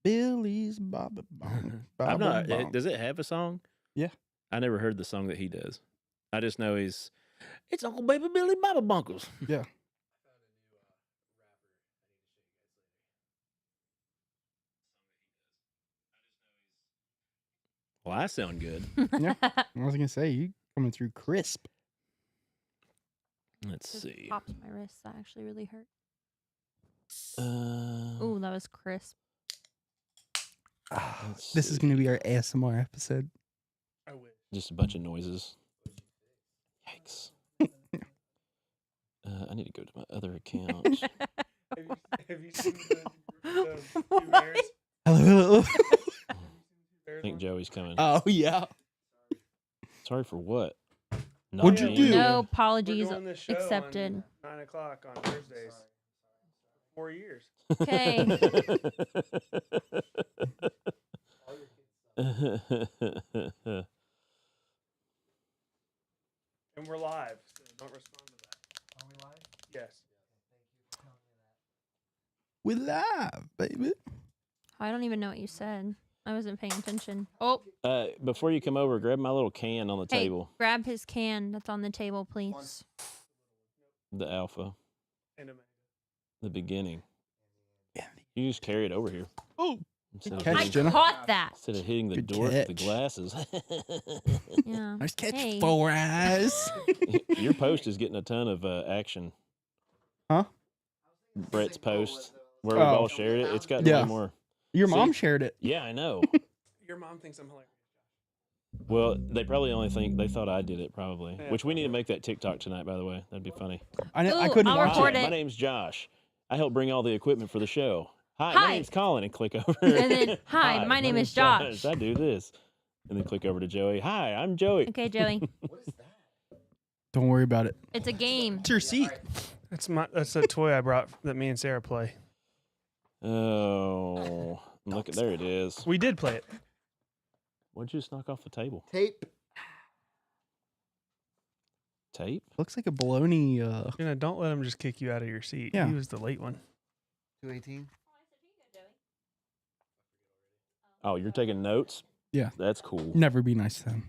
Billy's Baba Bong. I'm not. Bong. Does it have a song? Yeah. I never heard the song that he does. I just know it's Uncle Baby Billy Baba Bunkles. Yeah. Well, I sound good. Yeah. I was gonna say you coming through crisp. Let's Just see. popped my wrist. That actually really hurt. Uh, Ooh, that was crisp. Let's This is see. gonna be our ASMR episode. I wish. Just a bunch of noises. Yikes. I need to go to my other account. Have you seen the two What? bears? Hello. I think Joey's coming. Oh yeah. Sorry for what? Not What'd you being do? here. No We're apologies doing this show accepted. on 9 o'clock on Thursdays. 4 years. Okay. And we're live, so don't respond to that. Are we live? Yes. We live, baby. I don't even know what you said. I wasn't paying attention. Oh, Before you come over, grab my little can on the hey, table. grab his can that's on the table, please. The alpha. And The beginning. You just carry it over here. Oh. Instead of, Catch, I hitting, Jenna. caught that. instead of hitting the Good door with the catch. glasses. Yeah. Nice catch, Hey. 4 eyes. Your post is getting a ton of action. Huh? Brett's post, where we've all shared it, it's gotten way Yeah. more. Your See? mom shared it. Yeah, I know. your mom thinks I'm hilarious. Well, they probably only think they thought I did it, probably. Yeah. Which we need to make that TikTok tonight, by the way. That'd be funny. I Ooh, couldn't I'll watch record it. it. My name's Josh. I help bring all the equipment for the show. Hi, Hi. my name's Colin, and click over. And then, hi, my name is Josh. I do this, and then click over to Joey. Hi, I'm Joey. Okay, Joey. Don't worry about it. It's a game. It's your seat. That's a toy I brought that me and Sarah play. Oh, look at there it is. We did play it. What'd you just knock off the table? Tape. Tape? Looks like a bologna. Don't let him just kick you out of your seat. Yeah. He was the late one. 218. Oh, you're taking notes? Yeah. That's cool. Never be nice to them.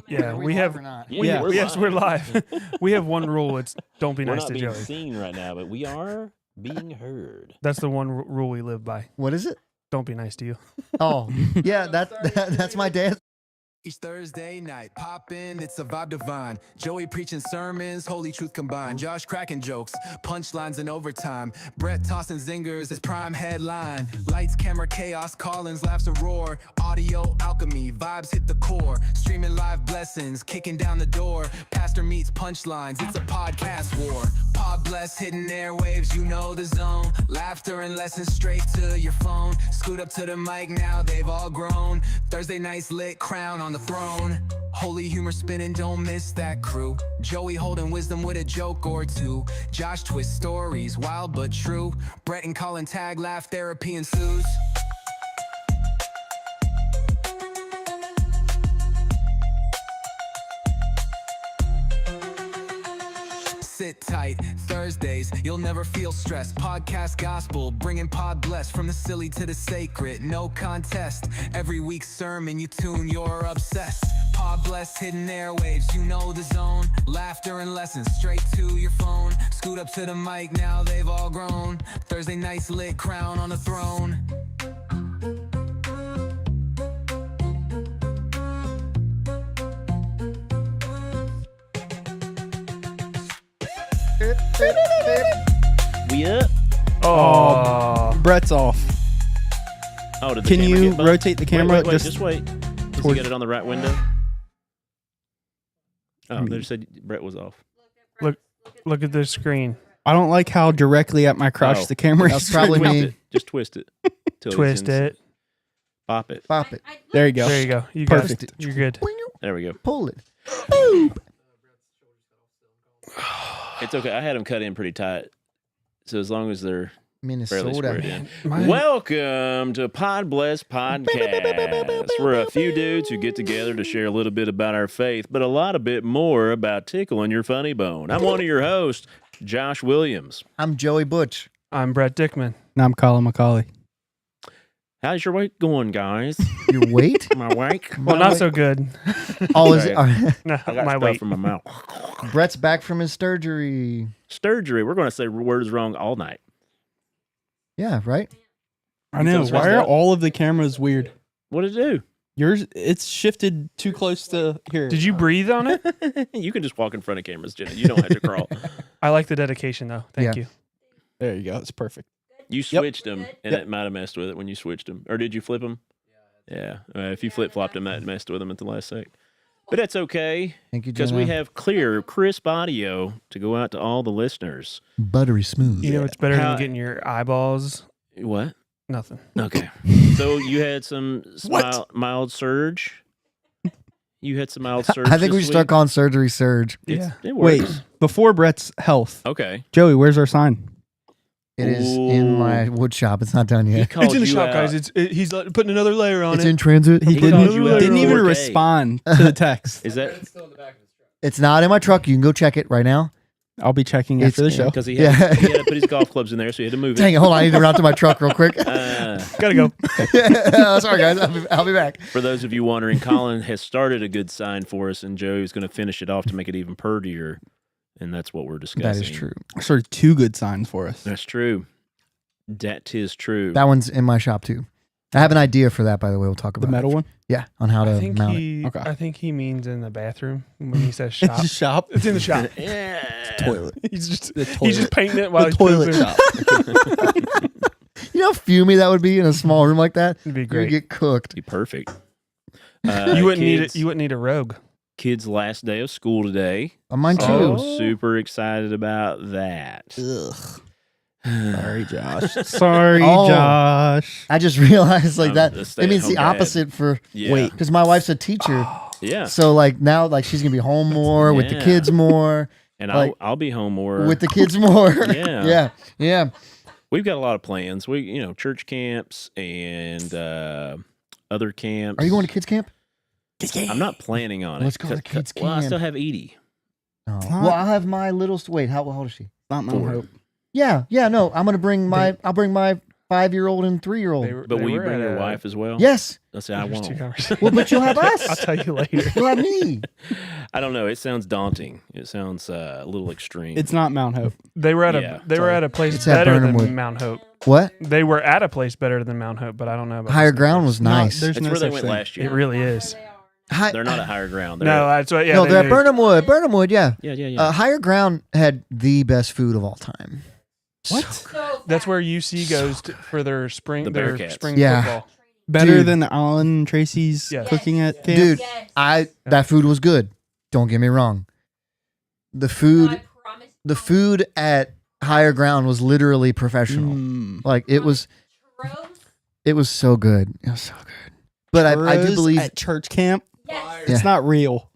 Yeah, Are we live have. or not? Yeah, Yeah. We're live. We have one rule. It's don't be We're nice not to being Joey. seen right now, but we are being heard. That's the one rule we live by. What is it? Don't be nice to you. Oh, yeah, that's my dad. Each Thursday night, pop in, it's a vibe divine. Joey preaching sermons, holy truth combined. Josh cracking jokes, punchlines in overtime. Brett tossing zingers, his prime headline. Lights, camera, chaos, Collins laughs a roar. Audio alchemy, vibes hit the core. Streaming live blessings, kicking down the door. Pastor meets punchlines, it's a podcast war. Pod bless, hidden airwaves, you know the zone. Laughter and lessons straight to your phone. Scoot up to the mic now, they've all grown. Thursday night's lit, crown on the throne. Holy humor spinning, don't miss that crew. Joey holding wisdom with a joke or two. Josh twist stories, wild but true. Brett and Colin tag, laugh, therapy ensues. Sit tight, Thursdays, you'll never feel stressed. Podcast gospel, bringing pod bless. From the silly to the sacred, no contest. Every week's sermon, you tune, you're obsessed. Pod bless, hidden airwaves, you know the zone. Laughter and lessons, straight to your phone. Scoot up to the mic, now they've all grown. Thursday night's lit, crown on the throne. We up? Oh, Brett's off. Oh, did the Can camera you get bumped? rotate the camera? Wait, just wait. Does he towards- get it on the right window? Oh, mean- they just said Brett was off. look at the screen. I don't like how directly at my crotch Oh. the camera That's is. probably Twist me. it. Just twist it. till Twist it's in- it. Pop it. Pop it. There you go. There you go. You got Perfect. it. You're good. There we go. Pull it. It's okay. I had them cut in pretty tight. So as long as they're fairly Minnesota. squared in. Mine- Welcome to Pod Bless Podcast. We're a few dudes who get together to share a little bit about our faith, but a lot of bit more about tickling your funny bone. I'm one of your hosts, Josh Williams. I'm Joey Butch. I'm Brett Dickman. And I'm Colin McCauley. How's your weight going, guys? Your weight? My weight? Well, not so good. Oh, is Sorry. No, I got my stuff weight. from my mouth. Brett's back from his surgery. Surgery. We're going to say words wrong all night. Yeah, right? I know. Feels Why messed are up. all of the cameras weird? What did it do? Yours, it's shifted too close to here. Did you breathe on it? You can just walk in front of cameras, Jenna. You don't have to crawl. I like the dedication, though. Thank Yeah. you. There you go. It's perfect. You switched them, and Yep. it might have messed with it when you switched them. Or did you flip them? Yeah. If you flip-flopped them, that messed with them at the last sec. But that's okay, Thank you, because we Jenna. have clear, crisp audio to go out to all the listeners. Buttery smooth. You know, it's better How- than getting your eyeballs. What? Nothing. Okay. So you had some mild surge? You had some mild surge I think we this should start week? calling surgery surge. It's- Yeah. It Wait, works. before Brett's health, Okay. Joey, where's our sign? It is in my wood shop. It's not done He yet. called It's in the you shop, out. guys. He's putting another layer on It's it. in transit. He He didn't, called you out didn't in even 4K. respond to the text. Is that It's not in my truck. You can go check it right now. I'll be checking It's- after the show. because he Yeah. had to put his golf clubs in there, so he had to move Dang it. it. Hold on. I need to run out to my truck real quick. Gotta go. Sorry, guys. I'll be back. For those of you wondering, Colin has started a good sign for us, and Joey's going to finish it off to make it even purtier, and that's what we're discussing. That is true. Sort of two good signs for us. That's true. That is true. That one's in my shop too. I have an idea for that, by the way. We'll talk The about metal it. one? Yeah, on how to I think mount it. he. Okay. I think he means in the bathroom when he says shop. It's a shop. It's in the shop. Yeah. Toilet. He's just The he's just toilet. painting it while The he's toilet pooping. shop. You know how fumey that would be in a small room like that? It'd be You'd great. get cooked. Be perfect. You wouldn't need kids, it. You wouldn't need a rogue. Kids' last day of school today. Mine too. So Oh. super excited about that. Ugh. Sorry, Josh. Sorry, Oh. Josh. I just realized like I'm that. a It means the stay-at-home dad. opposite for Yeah. Wait. because my wife's a teacher. Yeah. So like now like she's gonna be home more with the Yeah. kids more And like- I'll be home more. with the kids more. Yeah. yeah. We've got a lot of plans. Church camps and other camps. Are you going to kids camp? I'm not planning on it. Let's go to 'cause- kids Well, I camp. still have Edie. No. not- Well, I'll have my little. Wait, how old is she? Not Mount Four. Hope. Yeah. No, I'm gonna bring my. I'll bring my 5-year-old and 3-year-old. But will you bring your wife as well? Yes. Let's say I There's won't. two conversations. Well, but you'll have I'll us. tell you later. You'll have me. I don't know. It sounds daunting. It sounds a little extreme. It's not Mount Hope. They were at Yeah. a. They were at a place It's at better Burnham Wood. than Mount Hope. What? They were at a place better than Mount Hope, but I don't know about Higher this ground place. was nice. there's It's no where they such went thing. last year. It really is. They're not at higher ground. They're No, at- that's what. Yeah, no, they're at they- Burnham Wood. Burnham Wood, yeah. yeah. Higher ground had the best food of all time. What? That's where UC goes for their spring. The Their Bearcats. spring Yeah. football. Better Dude. than Alan Tracy's Yes. cooking at camp? Dude, that food was good. Don't get me wrong. The food at Higher Ground was literally professional. Mm. Like it was so good. It was so good. But I do Churros believe at church camp, Yeah. it's not real.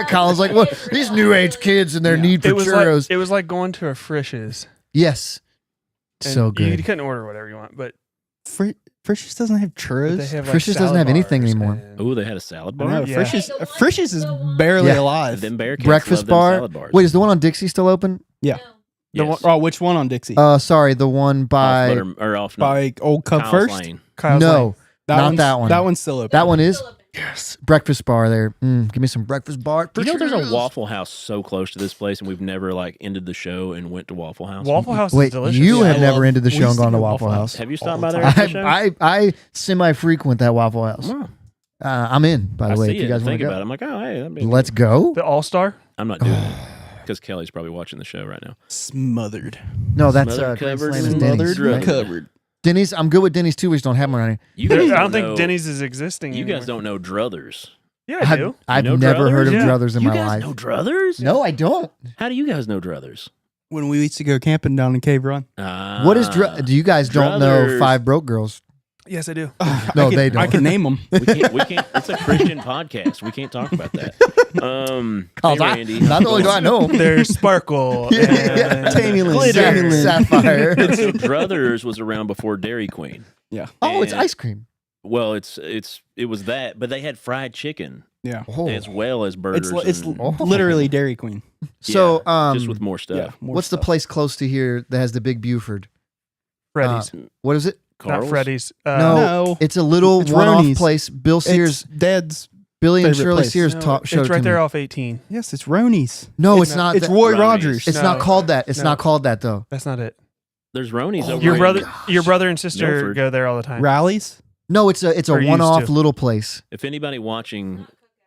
Colin's like, what? These new age kids and their need for churros. It was like going to a Frisch's. Yes. And So You good. couldn't order whatever you want, but Frisch's doesn't have churros. they have Frisch's doesn't salad have anything bars anymore. and- Oh, they had a salad I bar. know, Yeah. Frisch's is barely Yeah. alive. Them Bearcats Breakfast love them bar. salad bars. Wait, is the one on Dixie still open? Yeah. The Yes. one, oh, which one on Dixie? Sorry, the one Off by Butter- or off By Old Cub Kyle's First? Lane. Kyle's no, Lane. not one's- that one. That one's still open. that one is yes breakfast bar there. Give me some breakfast bar. You know, there's a Frisch's. Waffle House so close to this place, and we've never ended the show and went to Waffle House. Waffle House Wait, is delicious. you Yeah, have I never love- ended the we show and used to gone to go to Waffle Waffle House. Have you all stopped the by there? time. after the show? I semi-frequent that Waffle House. Wow. I'm in, by the I way. see If you it guys and want think to about it. go, I'm like, oh, hey, that'd be let's go. The All Star. I'm not doing it because Kelly's probably watching the show right now. Smothered. No, that's Smothered, Grand covered, Slam is smothered, Denny's. right? Right? Covered. Denny's. I'm good with Denny's too. We just don't have them around here. You I guys don't think know- Denny's is existing. You guys anymore. don't know Druthers. Yeah, I do. I've know never heard of Druthers? Yeah. Druthers in You my guys life. know Druthers? No, I don't. How do you guys know Druthers? When we used to go camping down in Cave Run. What is Do you guys don't know Druthers. Five Broke Girls? Yes, I do. No, I can, they don't. I can name them. We can't. It's a Christian podcast. We can't talk about that. Cause Hey, I, Randy. not only do I know them, There's Sparkle. Yeah, and yeah. Tammy Lynn. Glitter. Tammy Lynn. Sapphire. So Druthers was around before Dairy Queen. Yeah. Oh, it's And- ice cream. Well, it was that, but they had fried chicken Yeah. Oh. as well as burgers. It's and- literally Dairy Queen. So, yeah, just with more stuff. Yeah. more what's the stuff. place close to here that has the big Buford? Freddy's. What is it? Carl's? Not Freddy's. No, it's a little It's one-off Roni's. place. Bill It's Sears, Dad's. Billy and favorite Shirley place. Sears No, showed it's it right to there me. off 18. Yes, it's Roni's. No, it's not. It's that- Roy Roni's. Rogers. It's No. not called that. It's No. not called that though. That's not it. There's Roni's Oh, over Your in- brother, gosh. your brother and sister Milford. go there all the time. Rallies. No, it's a Or used one-off to. little place. If anybody watching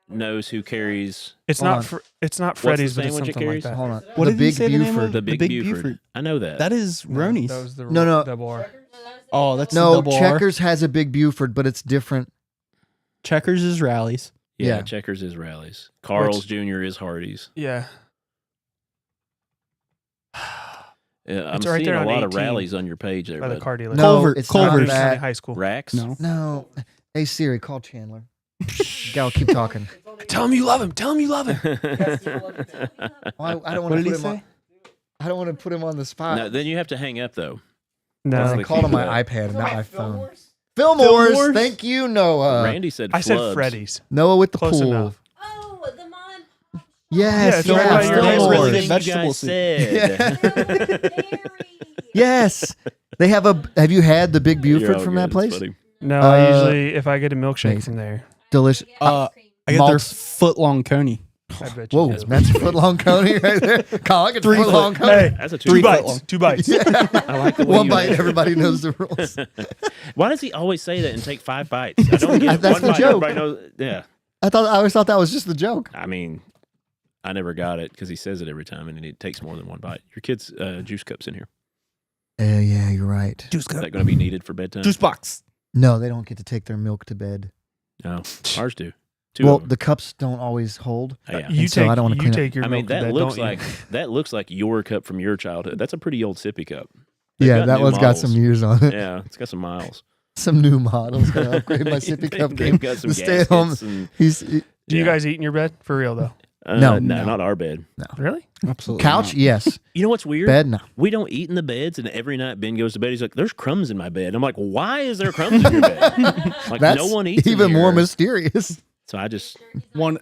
knows who carries It's Hold not. on. It's not the Freddy's, but it's sandwich it something like carries? that. Hold on. What the did he Big say the name Buford. of? the Big, Big Buford. Buford. I know that. That is No, Roni's. that was the No. double R. Oh, that's the No, double R. Checkers has a Big Buford, but it's different. Checkers is Rallies. yeah, yeah. Checkers is Rallies. Carl's Jr. is Hardee's. Yeah. I'm It's right seeing there a on lot of 18 rallies on your page there, By the bud. car dealer. No, Culver- it's Culver's. not County that. High School. Racks? No. No. Hey Siri, call Chandler. Gal, keep talking. Tell him you love him. Tell him you love him. Well, I don't What want did to he put him on. say? I don't want to put him on the spot. No, then you have to hang up, though. No. That's I the called on key. my iPad and not my phone. Fillmore's. Fillmore's? Thank you, Noah. Randy said I said Flubs. Freddy's. Noah with the Close pool. enough. Oh, the mom. Yes, Yeah, it's right by your Fillmore's. neighbor. really Everything good you guys vegetable said. Yes. They have a. Have you had the Big You're Buford all from good. that It's place? funny. No, I Uh, usually if I get a milkshake amazing. from there, Delicious. I get their Malt's- foot long coney. I bet you Whoa, do. that's a foot long coney right there. Kyle, I get Three foot foot. long coney. Hey, That's a 2 2 bites. bites. 2 bites. I like the way One you bite. measure. Everybody knows the rules. Why does he always say that and take 5 bites? I don't get it. That's One the bite, joke. everybody knows. Yeah. I always thought that was just the joke. I mean, I never got it because he says it every time and it takes more than 1 bite. Your kid's juice cup's in here. Yeah, you're right. Juice Is cup. that going to be needed for bedtime? Juice box. No, they don't get to take their milk to bed. No, ours do. 2 Well, of them. the cups don't always hold. Yeah. You And so take. I don't wanna You clean up. take your I mean, milk to that bed, looks don't you? like that looks like your cup from your childhood. That's a pretty old sippy cup. They've Yeah, got that new one's got models. some years on it. Yeah, it's got some miles. Some new models. Gonna upgrade my sippy cup game. They've got some The stay at home. gaskets and He's Do you yeah. guys eat in your bed for real though? No. not our bed. Really? Absolutely. couch. not. Yes. You know what's weird? Bed. No. We don't eat in the beds, and every night Ben goes to bed. He's like, "There's crumbs in my bed." I'm like, "Why is there crumbs in your bed?" Like That's no one eats. in even more here. mysterious. So I just One.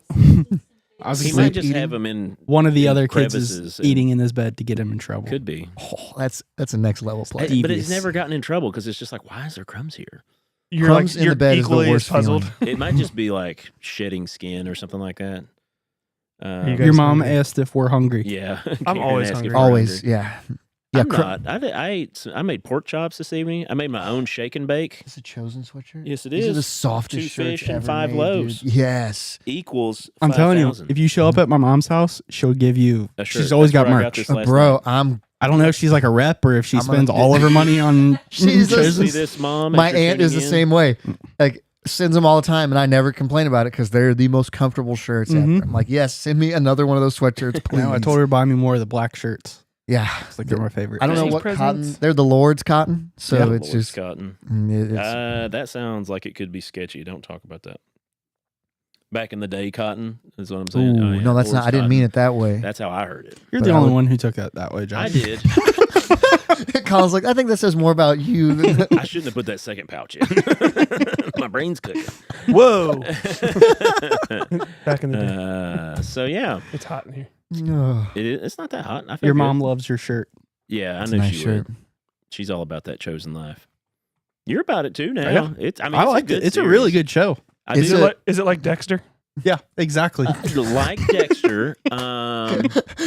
I was he gonna might say, just have them in. one of the in other kids crevices is and- eating in his bed to get him in trouble. Could be, Oh, that's a next level play. Devious. but it's never gotten in trouble because it's just like, why is there crumbs here? You're Crumbs like in you're the bed is the equally as worst puzzled. feeling. It might just be like shedding skin or something like that. You Your guys mom hungry? asked if we're hungry. Yeah, I'm Karen always asked if hungry. we're Always. hungry. Yeah. Yeah. I'm not. I ate. I made pork chops this evening. I made my own shake and bake. Is it chosen sweatshirt? Yes, it These are is. the softest 2 shirts fish and ever 5 made, loaves. dude. Yes. Equals. I'm telling you, 5,000. if you show up at my mom's house, she'll give you. A shirt. She's always That's got where I merch. this last Bro, night. I don't know if she's like a rep or if she I'm gonna spends get- all of her money on She's a- chosen. See this, Mom? my as you're aunt is the tuning in? same way. Like sends them all the time, and I never complain about it because they're the most comfortable shirts Mhm. ever. I'm like, yes, send me another one of those sweatshirts, please. No, I told her to buy me more of the black shirts. Yeah. It's like they're my favorite. I don't know Christmas what presents. cotton. They're the Lord's cotton, so Yeah. it's Lord just Cotton. it's, That sounds like it could be sketchy. Don't talk about that. Back in the day, cotton is what I'm saying. ooh, no, that's not. I didn't mean it that way. That's how I heard it. You're but the I only would- one who took it that way, John. I did. Colin's like, I think that says more about you than I shouldn't have put that second pouch in. My brain's cooking. Whoa! Back in the day, So yeah, it's hot in here. Ugh. it's not that hot. I feel Your good. mom loves your shirt. Yeah, I It's knew a nice she shirt. would. She's all about that chosen life. You're about it too now. Yeah. It's. I mean, I it's liked a it. good It's a really series. good show. I Is do Is it like Dexter? Yeah, exactly. like Dexter.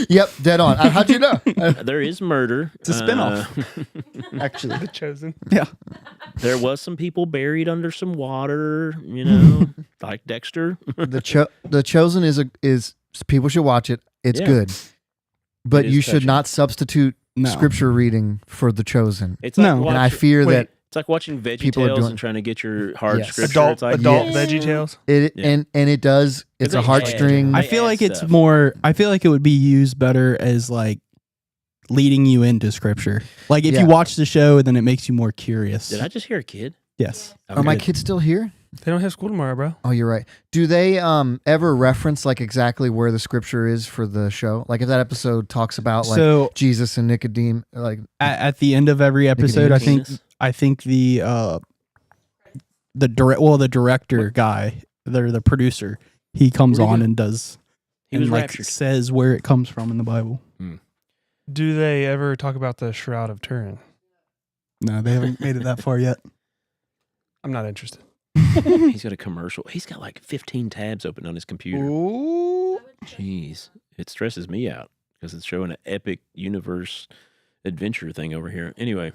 Yep, dead on. How'd you know? There is murder. It's a spinoff. Actually, The Chosen. Yeah. There was some people buried under some water, you know, like Dexter. the chosen is people should watch it. It's Yeah. good, but It is you should touching. not substitute No. scripture reading for the chosen. It's like No. And I watching- fear Wait, that it's like watching people are VeggieTales doing- and trying to get your hard Yes. scripture. Adult It's like, adult yes. Veggie Tales. it Yeah. and it does. It's a They heartstring. add- I feel add like it's stuff. more. I feel like it would be used better as like leading you into scripture. Like if Yeah. you watch the show, then it makes you more curious. Did I just hear a kid? Yes. Are my Okay. kids still here? They don't have school tomorrow, bro. Oh, you're right. Do they ever reference like exactly where the scripture is for the show? Like if that episode talks about like So Jesus and Nicodemus, like at the end of every episode, Nicodemus. I think the director guy, the producer, he comes Where'd he on go? and does He and was like raptured. says where it comes from in the Bible. Do they ever talk about the Shroud of Turin? No, they haven't made it that far yet. I'm not interested. He's got a commercial. He's got like 15 tabs open on his computer. Ooh. Jeez. It stresses me out because it's showing an epic universe adventure thing over here. Anyway.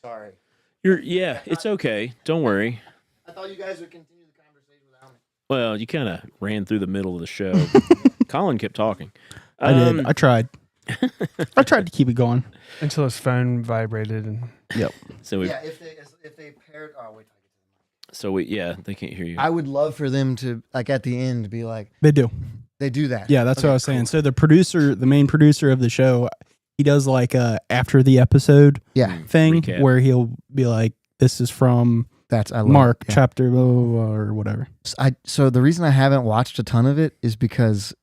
Sorry. Yeah, it's okay. Don't worry. I thought you guys would continue the conversation without me. Well, you kind of ran through the middle of the show. Colin kept talking. I did. I tried. I tried to keep it going. Until his phone vibrated and So we, Yeah, if they paired. Oh wait. they can't hear you. I would love for them to like at the end be like They do. they do that. Yeah, that's Okay, what I was cool. saying. So the main producer of the show, he does like after the episode Yeah, thing Recap. where he'll be like, "This is from that's I love Mark it. Yeah. chapter blah, blah, blah, or whatever." So the reason I haven't watched a ton of it is because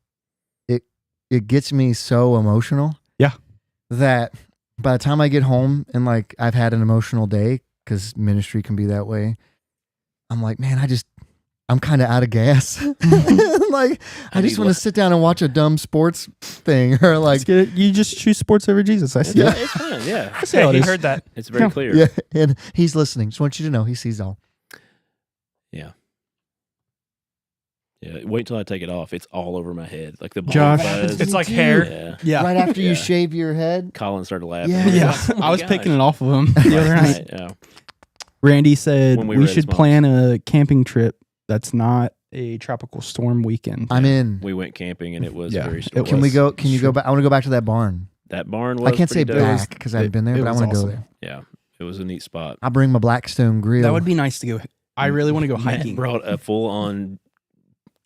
it gets me so emotional. Yeah. That by the time I get home and like I've had an emotional day because ministry can be that way, I'm like, man, I'm kind of out of gas. Like I just want to sit down and watch a dumb sports thing or like You just choose sports over Jesus. I see Yeah, that. it's fine. Yeah, I see how it he is. heard that. it's very clear. yeah, and he's listening. Just want you to know he sees all. Yeah, wait till I take it off. It's all over my head, like the bald Josh. buzz. It's like Me hair. too. Yeah. Yeah. Right after Yeah. you shave your head. Colin started laughing. Yeah. I was Yeah. like, oh my I was gosh. picking it off of him the other night. Right, yeah. Randy said When we we, were at his should mom's. plan a camping trip that's not a tropical storm weekend. I'm in. We went camping and it was Yeah. very. It Can we go? Can you go back? I want to go back to that barn. That barn was. I can't say pretty dope. back because I haven't been there, it but I was want to awesome. go there. Yeah, it was a neat spot. I'll bring my Blackstone grill. That would be nice to go. I really want to go Matt hiking. brought a full-on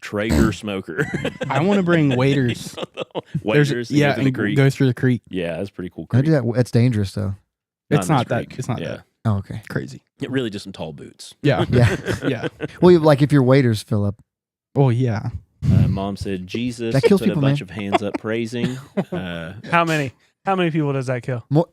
Traeger smoker. I want to bring waders. Waders. Yeah, to the and creek. go through the creek. Yeah, that's pretty cool. I Creek. do that. It's dangerous though. It's in not this that. creek. It's not Yeah, that Oh, okay. crazy. it really just some tall boots. Yeah. Yeah. Yeah. Well, like if your waiters fill up. Oh yeah. Mom said Jesus. That kills put people, a bunch man. of hands up praising. How many? How many people does that kill? More.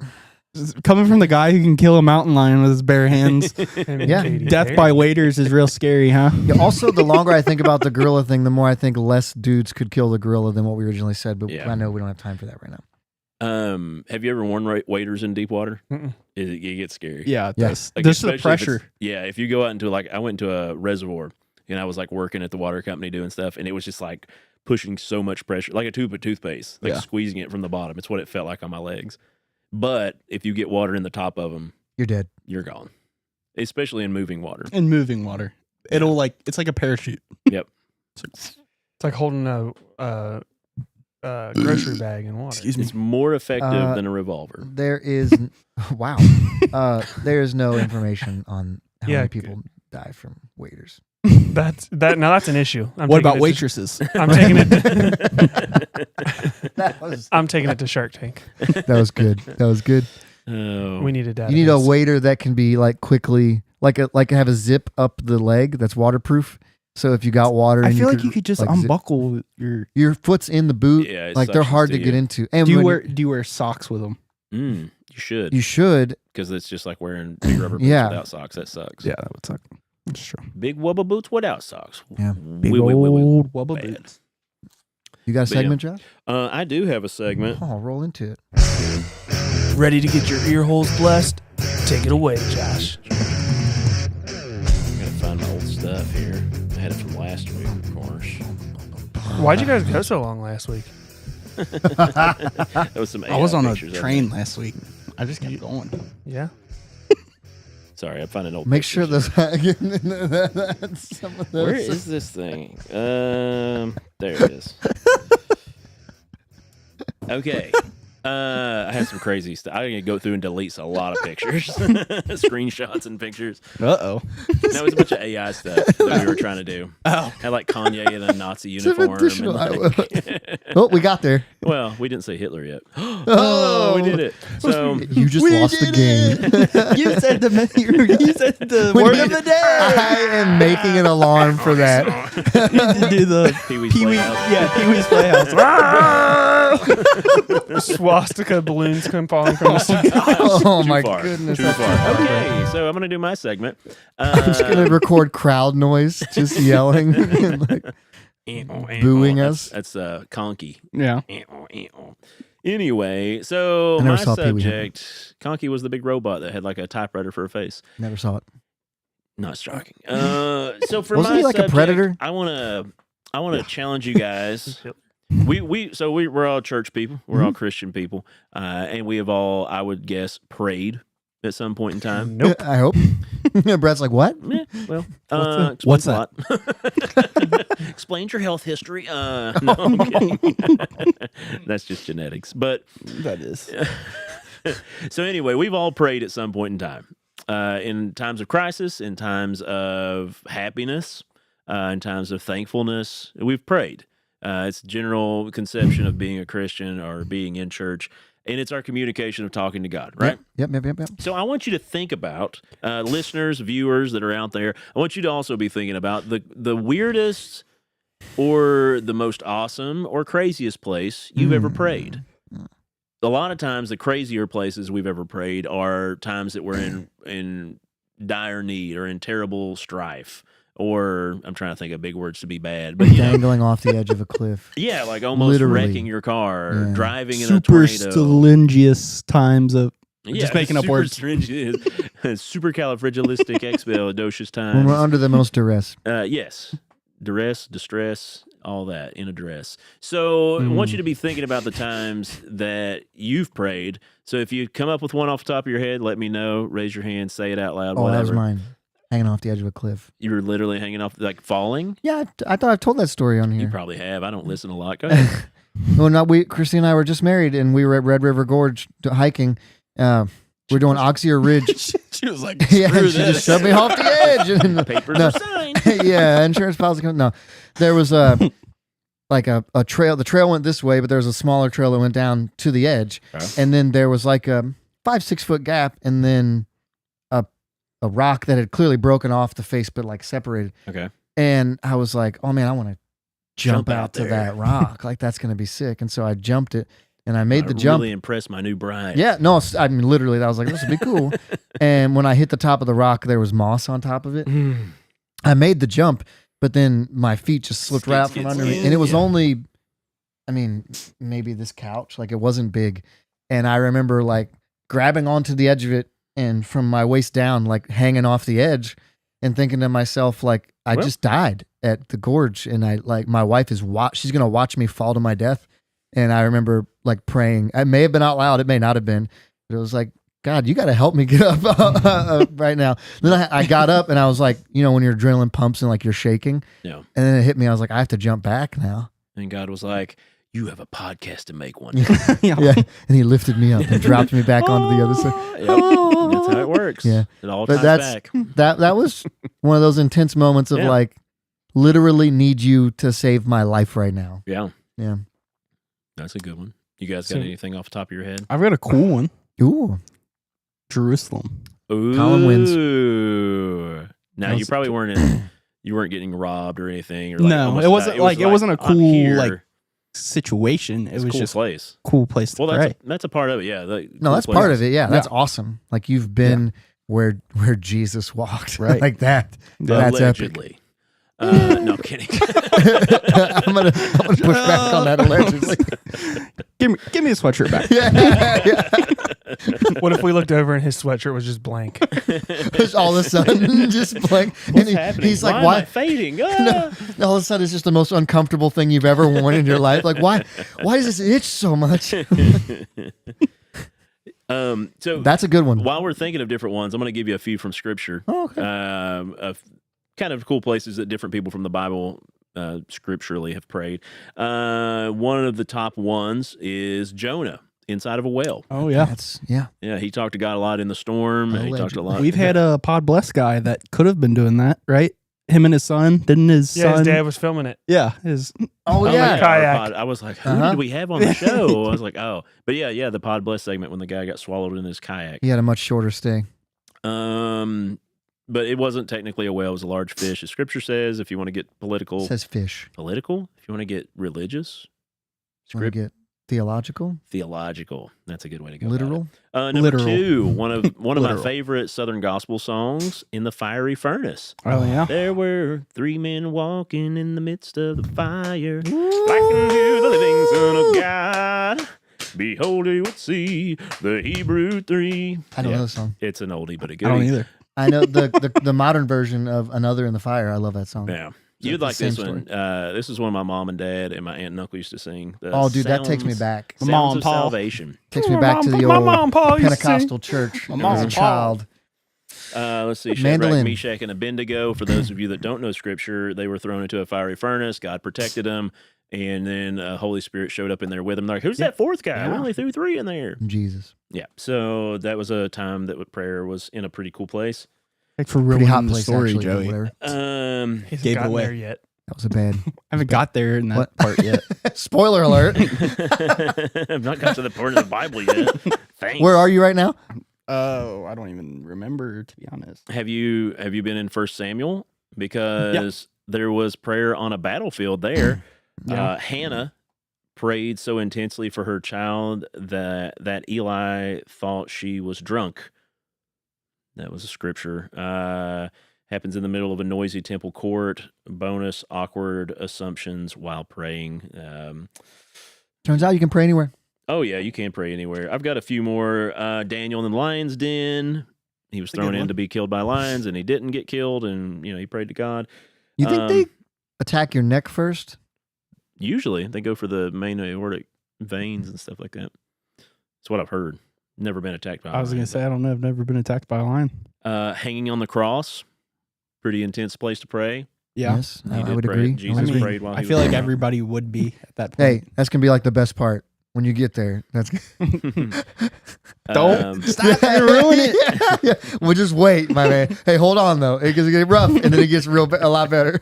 Coming from the guy who can kill a mountain lion with his bare hands, Him and Yeah. Katy death Perry. by waders is real scary, huh? Yeah, also, the longer I think about the gorilla thing, the more I think less dudes could kill the gorilla than what we originally said. But Yeah. I know we don't have time for that right now. Have you ever worn waders in deep water? Mm-mm. It gets scary. Yeah. Yeah. This Like, this is the especially if it's- pressure. Yeah, if you go out into I went into a reservoir and I was like working at the water company doing stuff, and it was just like pushing so much pressure, like a tube of toothpaste, like Yeah. squeezing it from the bottom. It's what it felt like on my legs. But if you get water in the top of them, You're dead. you're gone. Especially in moving water. In moving water, it'll like it's like a parachute. Yep. It's like holding a grocery bag in water. Excuse me. It's more effective Uh, than a revolver. There is, wow. There is no information on how Yeah, many people die from waiters. That's an issue. What about waitresses? I'm taking it. That was I'm taking it to Shark Tank. that was good. That was good. Oh, We need a database. You need a waiter that can be like quickly, like have a zip up the leg that's waterproof. So if you got water, I and feel like you could just zip- unbuckle your. your foot's in the boot. Yeah, it like they're suctions hard to to get you. into. And Do you when wear socks with them? you should, you should. because it's just like wearing big rubber boots Yeah. without socks. That sucks. Yeah, that would suck. That's true. Big rubber boots without socks. Yeah. Big Wee, wee, wee, wee. old wubba Bad. boots. You got a But yeah. segment, Josh? I do have a segment. Oh, roll into it. Ready to get your ear holes blessed? Take it away, Josh. I'm gonna find my old stuff here. I had it from last week, of course. Why'd you guys go so long last week? That was some. I was AI on a pictures of train it. last week. I just kept going. Yeah. Sorry, I'm finding old. Make sure pictures those. Some of here. Where those. is this thing? There it is. Okay. I had some crazy stuff. I can go through and delete a lot of pictures, screenshots and pictures. Uh-oh. No, it was a bunch of AI stuff that we were trying to do. Oh. Had like Kanye in a Nazi Some uniform. additional- And like, Oh, we got there. well, we didn't say Hitler yet. Oh, we did it. So You just lost the game. You said the you said the We word need- of the day. I am making an alarm for that. You need to do the Pee-wee's Pee-wee. Playhouse. Yeah, Pee-wee's Playhouse. Swastika balloons come falling from the sky. Oh Too my far. goodness. Too that's far. too far. Okay, so I'm gonna do my segment. I'm just gonna record crowd noise, just yelling, and, like, booing us. That's conky. Yeah. Anyway, so I never my saw Pee Wee subject, Conky was the big robot that had like a typewriter for a face. Never saw it. Not shocking. So for Wasn't my he like a subject, predator? I want to challenge you guys. We're all church people. We're all Christian people, and we have all, I would guess, prayed at some point in time. Nope. I hope. Brad's like, what? Yeah, well, What's explains a lot. Explains your health history. No, I'm kidding. That's just genetics. But That is. so anyway, we've all prayed at some point in time. In times of crisis, in times of happiness, in times of thankfulness, we've prayed. It's general conception of being a Christian or being in church, and it's our communication of talking to God, right? Yep. So I want you to think about, listeners, viewers that are out there, I want you to also be thinking about the weirdest or the most awesome or craziest place you've ever prayed. A lot of times the crazier places we've ever prayed are times that we're in dire need or in terrible strife, or I'm trying to think of big words to be bad, but Dangling off the edge of a cliff. yeah, like almost Literally. wrecking your car, or Yeah. driving in a Super tornado. stringent times of Yeah, just making up super words. stringent, supercalifragilisticexpialidocious When times. we're under the most duress. Yes. Duress, distress, all that in a dress. So I want you to be thinking about the times that you've prayed. So if you come up with one off the top of your head, let me know. Raise your hand, say it out loud, Oh, that was whatever. mine. Hanging off the edge of a cliff. You were literally hanging off, like falling? Yeah, I thought I've told that story on You here. probably have. I don't listen a lot. Go ahead. Well, no, Christy and I were just married, and we were at Red River Gorge hiking. We're doing Oxier Ridge. She was like, Yeah, screw she this. just shoved me off the edge. And Papers no. are signed. Yeah, insurance policy. No, there was like a trail. The trail went this way, but there was a smaller trail that went down to the edge, and then there was like a 5-6 foot gap, and then a rock that had clearly broken off the face, but like separated. Okay. And I was like, oh man, I want to jump Jump out out to there. that rock. Like that's gonna be sick. And so I jumped it, and I made the jump. Really impressed my new bride. Yeah, no, I mean literally, I was like, this would be cool. And when I hit the top of the rock, there was moss on top of it. I made the jump, but then my feet just slipped right out from under me, and it was only, I mean, maybe this couch. Like it wasn't big, and I remember like grabbing onto the edge of it, and from my waist down, like hanging off the edge, and thinking to myself, like I just died at the gorge, and I like my wife is she's gonna watch me fall to my death. And I remember like praying. It may have been out loud. It may not have been. But it was like, God, you got to help me get up right now. Then I got up and I was like, you know, when your adrenaline pumps and like you're shaking. Yeah. And then it hit me. I was like, I have to jump back now. And God was like, you have a podcast to make one. Yeah. And he lifted me up and dropped me back onto the other side. Yep. That's how it works. Yeah. It all But ties back. That was one of those intense moments of Yeah. like, literally need you to save my life right now. Yeah. Yeah. That's a good one. You guys got So- anything off the top of your head? I've got a cool one. Ooh. Jerusalem. Ooh. Colin wins. Now That you was- probably weren't you weren't getting robbed or anything. Or like No, almost it wasn't died. like- it wasn't a I'm cool, here. like, situation. It It's a was cool just place. a cool place to Well, pray. that's a part of it. Yeah. No, that's part of it. Yeah. That's awesome. Like you've been where Jesus walked. Right. Like that. That's epic. Allegedly. No, I'm kidding. I'm gonna push back on that allegedly. Give me a sweatshirt back. Yeah. What if we looked over and his sweatshirt was just blank? Just all of a sudden, just blank. What's And happening? he's like, Am I why? fading? No, Ah! all of a sudden, it's just the most uncomfortable thing you've ever worn in your life. Like, why does this itch so much? So That's a good one. while we're thinking of different ones, I'm going to give you a few from Scripture. Oh, okay. Of kind of cool places that different people from the Bible scripturally have prayed. One of the top ones is Jonah inside of a whale. Oh yeah. Yeah, he talked to God a lot in the storm. He talked a lot. We've had a Pod Bless guy that could have been doing that, right? Him and his son. Didn't his Yeah, son? his dad was filming it. Yeah, his. Oh Oh, yeah. Kayak. I was like, who Uh-huh. did we have on the show? I was like, oh, but yeah, the Pod Bless segment when the guy got swallowed in his kayak. He had a much shorter stay. But it wasn't technically a whale; it was a large fish. As Scripture says, if you want to get political, It says fish. if you want to get religious, Want to get theological, theological. That's a good way to go. about literal. it. Number Literal. 2, one of my Literal. favorite Southern gospel songs, "In the Fiery Furnace." Oh yeah. There were 3 men walking in the midst of the fire, like unto the living Son of God. Behold, you would see the Hebrew 3. I don't know the song. It's an oldie, but a I don't goodie. either. I know the modern version of Another in the Fire. I love that song. Yeah. So You'd it's the like this same one. This is one my mom and dad and my aunt and uncle used to sing. The Oh, dude, that takes me Sounds- back. My Sounds mom of and Pa. Salvation. Takes me back to the My old mom and Pa used to sing. Pentecostal church My as mom a and Pa. child. Let's see. Shadrach, Mandolin. Meshach, and Abednego. For those of you that don't know Scripture, they were thrown into a fiery furnace. God protected them. And then Holy Spirit showed up in there with them. They're like, who's that fourth guy? We Yeah. only threw 3 in there. Jesus. Yeah. So that was a time that prayer was in a pretty cool place. Thanks for Pretty ruining hot the place, story, actually. but Joey. Whatever. He hasn't Gave it gotten away. there yet. That was a bad. I haven't got there in that What? part yet. Spoiler alert. I've not got to the part of the Bible yet. Thanks. Where are you right now? Oh, I don't even remember, to be honest. Have you been in 1 Samuel? Because there was prayer on a battlefield there. Yeah. Hannah prayed so intensely for her child that Eli thought she was drunk. That was a scripture. Happens in the middle of a noisy temple court. Bonus, awkward assumptions while praying. Turns out you can pray anywhere. Oh, yeah, you can pray anywhere. I've got a few more. Daniel in the lion's den. He was That's a thrown good in one. to be killed by lions, and he didn't get killed, and he prayed to God. You think they attack your neck first? Usually, they go for the main aortic veins and stuff like that. That's what I've heard. Never been attacked by a I was lion, going to say, I don't know. I've never been attacked by a lion. hanging on the cross, pretty intense place to pray. Yeah. Yes, He I did would pray. agree. Jesus I mean, prayed while he I was feel like praying. everybody would be at that Hey, point. that's gonna be like the best part when you get there. That's Don't stop and ruin it. yeah. Well, just wait, my man. Hey, hold on though. It gets get rough, and then it gets a lot better.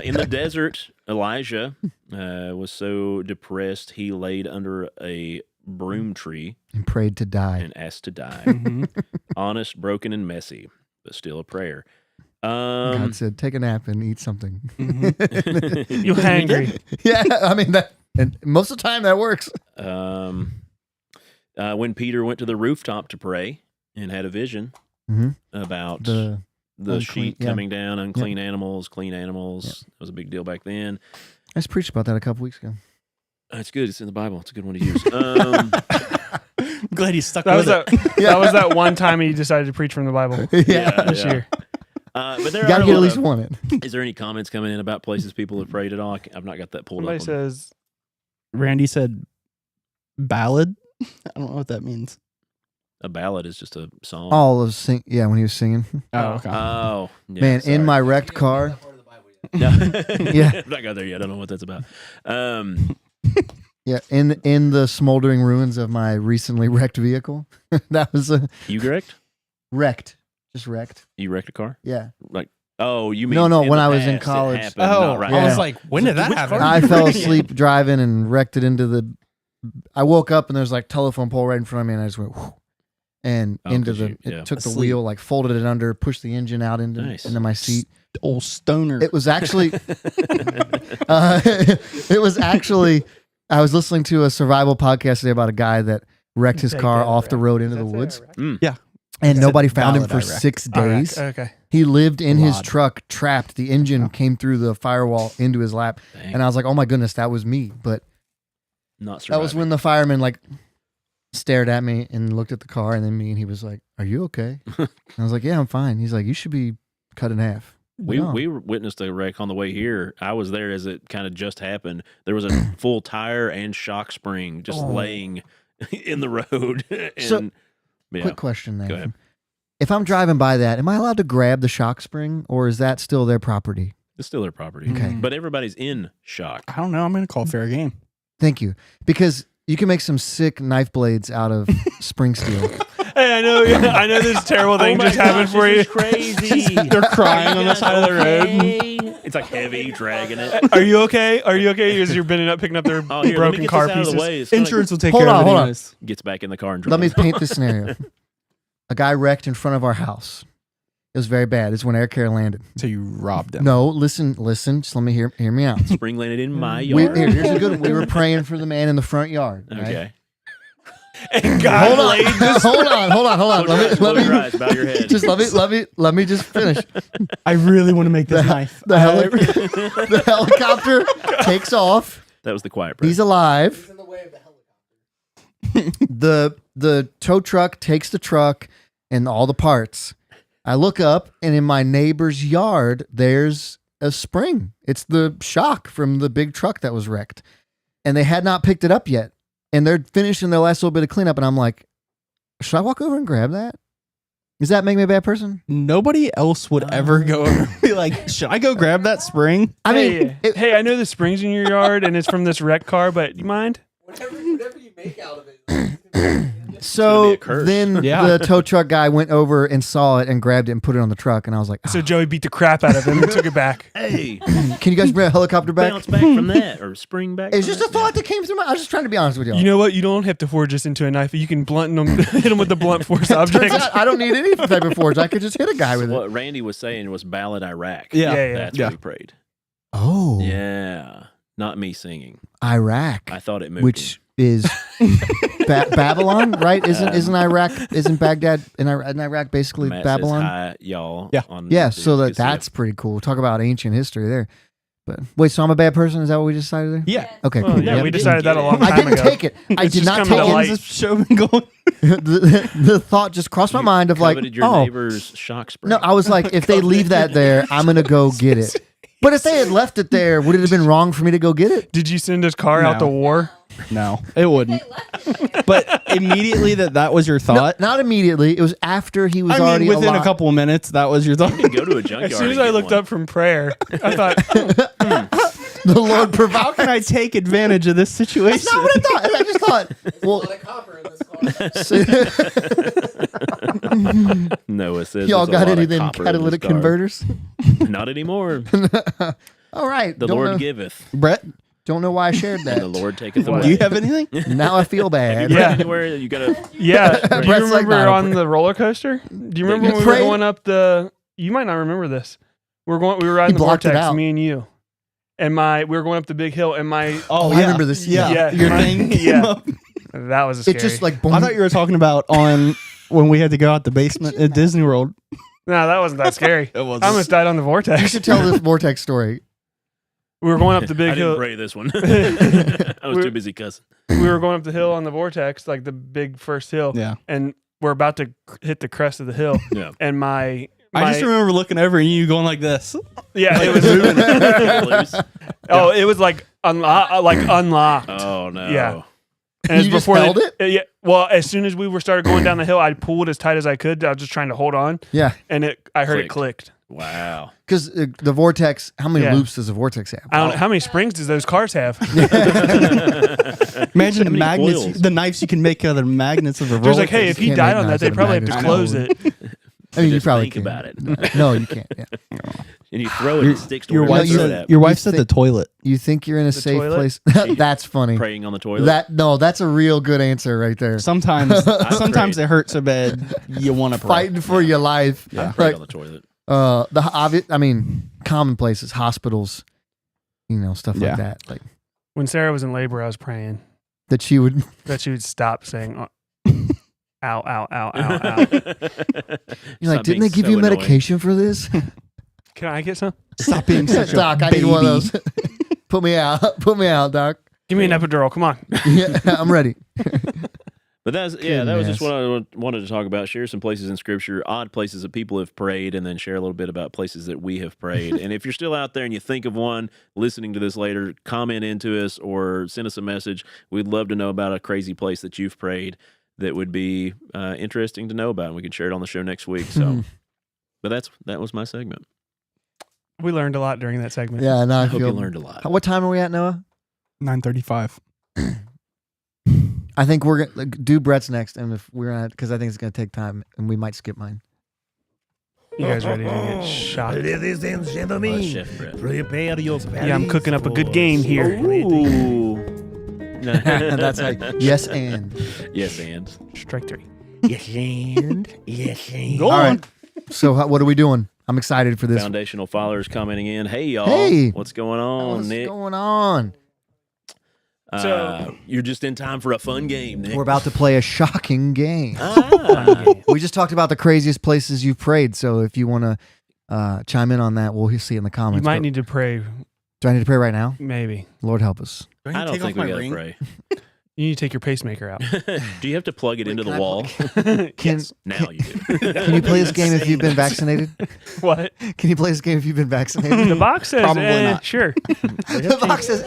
In the desert, Elijah was so depressed he laid under a broom tree And prayed to die. and asked to die. Mhm. Honest, broken, and messy, but still a prayer. God said, "Take a nap and eat something." Mm-hmm. You hangry. Yeah, I mean that, and most of the time that works. When Peter went to the rooftop to pray and had a vision Mhm. about The the unclean- sheep yeah. coming down, unclean animals, clean animals. That was a big deal back then. I just preached about that a couple weeks ago. It's good. It's in the Bible. It's a good one to use. I'm glad you stuck That with was it. that. That was that one time he decided to preach from the Bible Yeah, this year. But there you gotta are get a at lot least of- one. In. Is there any comments coming in about places people have prayed at all? I've not got that pulled Somebody up. says, Randy said ballad. I don't know what that means. A ballad is just a song. All of sing. Yeah, when he was singing. Oh, okay. Oh, yeah, Man, sorry. in my wrecked car. No. Yeah. I've not got there yet. I don't know what that's about. Yeah, in the smoldering ruins of my recently wrecked vehicle. That was You wrecked? wrecked. Just wrecked. You wrecked a car? Yeah. Like, oh, you mean No, in when the I was in past it college. happened, Oh, not right I was now. like, when did that Which happen? car I did you fell wreck? asleep driving and wrecked it into the. I woke up and there's like telephone pole right in front of me, and I just went whew, and Oh, into 'cause the. you- yeah. It took the Asleep. wheel, like folded it under, pushed the engine out Nice. into my seat. Old stoner. It was actually. It was actually. I was listening to a survival podcast today about a guy that wrecked his Take car that, off the Iraq. road into Does the that woods, say Iraq? and It's nobody a found him ballad, for Iraq. 6 days. Iraq, okay. He lived in his Lod. truck, trapped. The engine came through the firewall into his lap, Dang, and I was like, "Oh my goodness, that was me!" But not that was surviving. when the fireman like stared at me and looked at the car, and then me, and he was like, "Are you okay?" And I was like, "Yeah, I'm fine." He's like, "You should be cut in half." We No. we witnessed a wreck on the way here. I was there as it kind of just happened. There was a full tire and shock spring just Oh. laying in the road. And So, yeah, Quick question, then. Go ahead. If I'm driving by that, am I allowed to grab the shock spring, or is that still their property? it's still their property. Okay. But everybody's in shock. I don't know. I'm going to call fair game. Thank you, because you can make some sick knife blades out of spring steel. Hey, I know this terrible thing just happened for you. Crazy. They're crying on the side of the road. It's like heavy, dragging it. Are you okay? Are you okay? As you're bending up, picking up their Oh, here, let me broken get car this out pieces. of the way. It's gonna- Insurance will take Hold care on, of it hold on. anyways. gets back in the car and Let me drives. paint this scenario. A guy wrecked in front of our house. It was very bad. It's when Air Care landed. So you robbed them. No, listen. Just let me hear me out. Spring landed in my We, yard. here's a good one. We were praying for the man in the front yard. right? Okay. And God Hold on. laid this. hold on. Close your eyes, bow your head. Just let me just finish. I really want to make this knife. The, the helicopter takes off. That was the quiet prayer. He's alive. the tow truck takes the truck and all the parts. I look up, and in my neighbor's yard, there's a spring. It's the shock from the big truck that was wrecked. And they had not picked it up yet. And they're finishing their last little bit of cleanup. And I'm like, should I walk over and grab that? Does that make me a bad person? Nobody else would ever go over and be like, should I go grab that spring? I mean, Hey, I know the spring's in your yard and it's from this wrecked car, but you mind? Whatever you make out of it. so be a curse. then Yeah. the tow truck guy went over and saw it and grabbed it and put it on the truck. And I was like, So Joey beat the crap out of him and took it back. Hey, can you guys bring a helicopter back? bounce back from that or spring back. It's from just a that? thought that came through my. I was just trying to be honest with y'all. You know what? You don't have to forge this into a knife. You can blunt them, hit them with the blunt force Turns object. out I don't need any type of forge. I could just hit a guy with it. What Randy was saying was Ballad Iraq. Yeah. That's Yeah. what he prayed. Oh, Yeah. Not me singing. Iraq, I thought it moved which is Babylon, right? Isn't Iraq? Isn't Baghdad in Iraq basically Matt Babylon? Says hi, y'all. Yeah. On Yeah, YouTube. so Good to see that's pretty cool. Talk about ancient history there. But wait, so I'm a bad person? Is that what we decided there? Yeah. Okay, Well, cool. yeah, Yep. we decided that a long I time didn't ago. take it. I It's did just not coming take to it. light. This show been going. the thought just crossed my You mind of like, coveted your oh, neighbor's shock spring. no, I was like, if they leave that there, I'm gonna go get it. But if they had left it there, would it have been wrong for me to go get it? Did you send his car out to No. war? No, it wouldn't. They left it there. But immediately that was your No, thought. not immediately. It was after he was I already mean, within alive. a couple of minutes, that was your thought. You can go to a junkyard. As soon as and I get looked one. up from prayer, I thought, The Lord provided. How can I take advantage of this situation? That's not what I thought. I just thought, A well, lot of copper in this car. Noah says y'all there's a got lot of anything copper in catalytic this car. converters? Not anymore. All right. The don't Lord know, giveth, Brett, don't know why I shared and the that. Lord taketh What? away. do you have anything? Now I feel bad. Yeah. Anywhere you gotta. yeah. Do you Brett's like, remember "Nah, I don't on the roller coaster? Do you remember You when we were prayed? going up the? You might not remember this. We were riding the blocked it vortex, out. me and you, and we were going up the big hill, and my Oh, I remember this. Yeah, Yeah. your Yeah. thing. Yeah. Came up. that was a scary. It just like boom. I thought you were talking about on when we had to go out the basement at Disney World. no, that wasn't that scary. It was. I almost died on the You vortex. should tell this vortex story. We were going up the I big didn't hill. pray this one. I was too busy cussing. We were going up the hill on the vortex, like the big first hill, Yeah. and we're about to hit the crest of the hill, Yeah. and my I just remember looking over and you going like this. yeah, it was moving. Oh, it was like unlocked. Oh no. Yeah. And it's You just before held it? Yeah. Well, as soon as we were started going down the hill, I pulled as tight as I could. I was just trying to hold on, Yeah, and I heard it Clicked. clicked. Wow. because the vortex. How many Yeah. loops does a vortex have? I don't know how many springs does those cars have. Imagine the many magnets, coils? the knives you can make out of the magnets of a roller. There's like, hey, if he can't died make on that, knives they'd out of probably have to magnets. close it. I mean, you Just probably think can. about it. No, you can't. Yeah. And you throw it, it sticks to Your where wife you throw said- it at. Your wife You said think- the toilet. You think you're in a The safe toilet? place? That's funny. Praying on the toilet. That's a real good answer right there. Sometimes prayed. it hurts so bad you want to pray. Fighting for your life. I prayed Right. on the toilet. The obvious. I mean, common places, hospitals, stuff Yeah. like that. Like When Sarah was in labor, I was praying that she would. that she would stop saying, ow, ow, ow, ow, ow. You're like, didn't they give you medication for this? Can I get some? Stop being such Doc, a I baby. need one of those. Put me out. Put me out, Doc. Give me an epidural. Come on. Yeah, I'm ready. But that was just Goodness. what I wanted to talk about. Share some places in Scripture, odd places that people have prayed, and then share a little bit about places that we have prayed. And if you're still out there and you think of one, listening to this later, comment into us or send us a message. We'd love to know about a crazy place that you've prayed that would be interesting to know about, and we can share it on the show next week. So, but that was my segment. We learned a lot during that segment. Yeah, now I I hope you feel. learned a lot. What time are we at, Noah? 9:35. I think we're gonna do Brett's next, and if we're gonna, because I think it's gonna take time, and we might skip mine. You guys ready to get shot? Ladies and gentlemen, Chef Brett. prepare your Yeah, I'm cooking up a good game here. Ooh. That's like yes, and Yes, and. Strike three. Yes, and yes, and Go all on. right. So what are we doing? I'm excited for this. Foundational followers commenting in. Hey, y'all. Hey. What's going on, What's Nick? going on? You're just in time for a fun game, Nick. We're about to play a shocking game. Ah. We just talked about the craziest places you've prayed. So if you want to chime in on that, we'll see in the You comments. might But need to pray, do I need to pray right now? maybe. Lord help us. I don't think we got to pray. You need to take your pacemaker out. Do you have to plug it into the can I wall? Can Now you do. can you play this game if you've been vaccinated? What? Can you play this game if you've been vaccinated? The box says, Probably not. sure. The box says,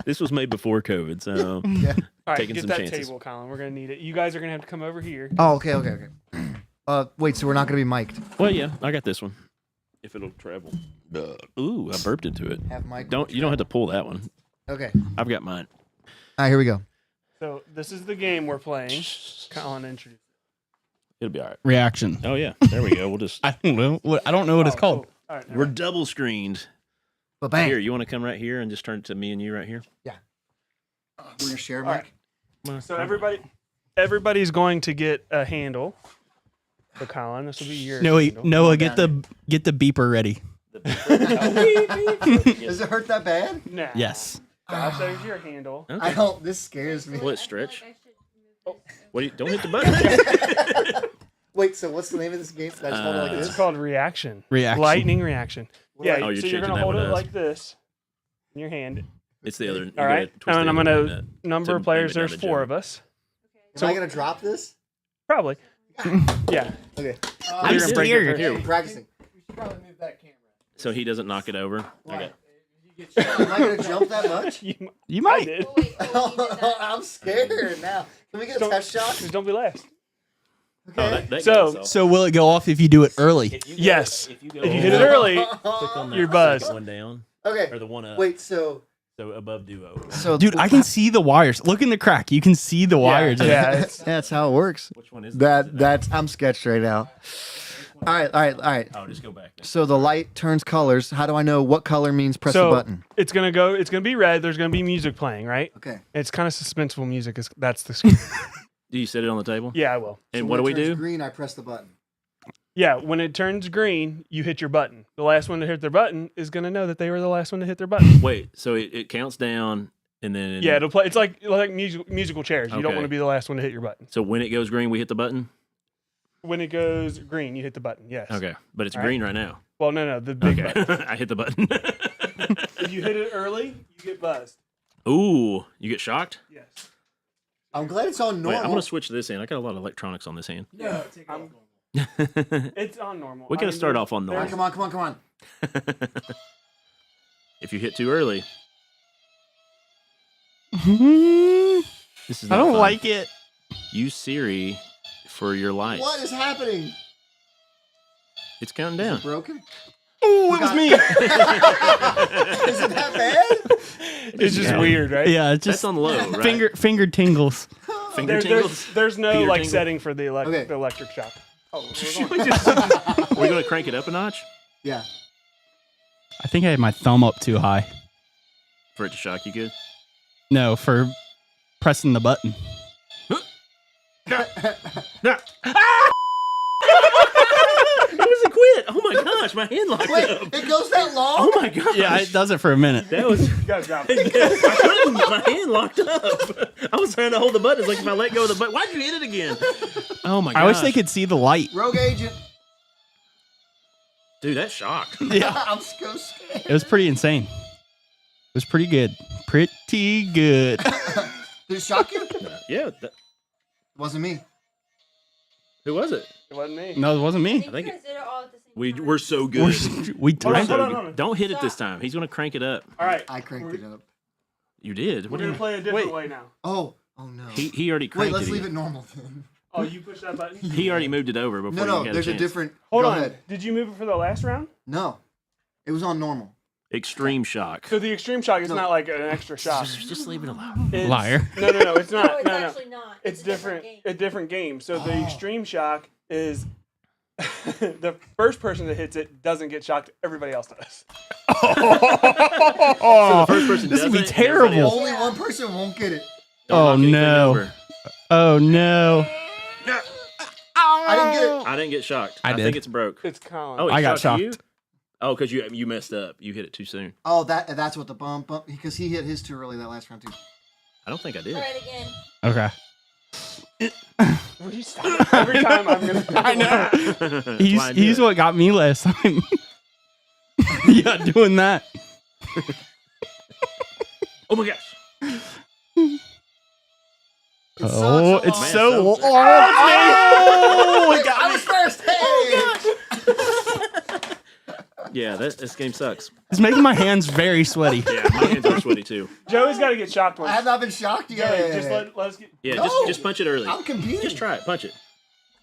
This was made before COVID, so Yeah. All right, Taking get some that chances. table, Colin. We're gonna need it. You guys are gonna have to come over here. Oh, okay. Wait, so we're not going to be mic'd. well, yeah, I got this one. If it'll travel. Ooh, I burped into it. Have mic. You don't have to pull that one. Okay. I've got mine. All right, here we go. So this is the game we're playing. Colin, introduce. It'll be all right. Reaction. Oh yeah, there we go. We'll just I don't know. I don't know what it's Oh, called. cool. All right, we're double screened. But bang. Here, you want to come right here and just turn it to me and you right here? We're going to share a All mic. right. So everybody's going to get a handle. So Colin, this will be your handle. Noah, get the beeper ready. Does it hurt that bad? Nah. Yes. Josh, there's your handle. I don't. This scares me. Will it stretch? Don't hit the button. Wait, so what's the name of this game? Should I just hold it like It's this? called reaction. Reaction. Lightning reaction. Yeah, Oh, you're so you're changing gonna that hold one it up. like this in your hand. It's the other. you All right. gotta twist And the I'm other gonna one, number to of players. aim it down There's to 4 Joe. of us. Am I going to drop this? Probably. Yeah. Okay. I'm You're gonna break it scared. first. Here, I'm practicing. so he doesn't knock it over. Okay. Am I going to jump that much? You You I might. did. I'm scared now. Can we get a Don't- test shot? Just don't be last. Oh, Okay. that So- goes off. So will it go off if you do it early? Yes. If you If you hit it early, click on that you're buzzed. second one down Okay. or the one up. Wait, so above duo. Dude, I can see the wires. Look in the crack. You can see the wires. Yeah. It's, that's how it works. Which one is it? That's I'm sketched right now. All right. Oh, just go back. So the light turns colors. How do I know what color means press the so button? it's gonna be red. There's gonna be music playing, right? Okay. It's kind of suspenseful music. That's the. Do you set it on the table? Yeah, I will. And So what do when we it turns do? Green, I press the button. Yeah, when it turns green, you hit your button. The last one to hit their button is gonna know that they were the last one to hit their button. Wait, so it counts down and then Yeah, it'll play. It's like musical chairs. You don't Okay. want to be the last one to hit your button. So when it goes green, we hit the button. When it goes green, you hit the button. Yes. Okay, but it's All green right now. Well, no, the big Okay, button. I hit the button. If you hit it early, you get buzzed. Ooh, you get shocked. Yes. I'm glad it's on Wait, normal. I'm gonna switch to this hand. I got a lot of electronics on this hand. No. It's on normal. We're gonna start off on All right, normal. come on. If you hit too early, I this is. Not don't fun. like it. Use Siri for your lights. What is happening? It's counting Is down. it broken? Oh, it was me. Is it that bad? It's just weird, right? Yeah, it's That's just on low, right? finger tingles. Finger tingles. There's no Peter like tingle? setting for the, Okay. the electric shock. Oh, We're gonna crank it up a notch Yeah. I think I had my thumb up too high. for it to shock you good. No, for pressing the button. It doesn't quit. Oh my gosh, my hand locked Wait, up. it goes that long? Oh my gosh. Yeah, it does it for a minute. That was. you gotta drop it. I couldn't. My hand locked up. I was trying to hold the button. It's like if I let go of the button. Why'd you hit it again? Oh my gosh. I wish they could see the light. Rogue agent. Dude, that shocked. Yeah, I'm so scared. it was pretty insane. It was pretty good. Pretty good. Did it shock you? Yeah. Wasn't me. Who was it? It wasn't me. No, it wasn't me. I think it all at the same We're time. so good. We Hold on, timed hold it. on, hold on. Don't hit it this time. He's gonna crank it up. All right. I cranked it up. You did. We're What do gonna you? play a different way now. Oh no. He already Wait, cranked let's it. leave it normal then. Oh, you push that button? He already moved it over before No, you had there's a a chance. different. Hold Go on. ahead. Did you move it for the last round? No, it was on normal. Extreme shock. So the extreme shock is not like an extra shock. Just leave it alone. It's- Liar. No, it's not. No, it's no. actually not. It's a different. game. A different game. So the Oh. extreme shock is the first person that hits it doesn't get shocked. Everybody else does. So the first person This would be doesn't, and everybody terrible. else- Only one person won't get it. Don't Oh, knock anything no. over. Oh no. I didn't get it. I didn't get shocked. I I did. think it's broke. It's Colin. Oh, it I got shocked you? shocked. Oh, because you messed up. You hit it too soon. Oh, that's what the bump because he hit his too early that last round too. I don't think I did. Try it again. Okay. Will you stop? Every time I'm gonna. I know. That's why I do He's it. what got me last time. Yeah, doing that. Oh my gosh. Oh, it's Man, so. so- Oh, it got I me. was first. Hey. Yeah, this game sucks. It's making my hands very sweaty. Yeah, my hands are sweaty too. Joey's got to get shocked I once. have not been shocked Joey, yet. just let us get. Yeah, No. just punch it early. I'm competing. Just try it. Punch it.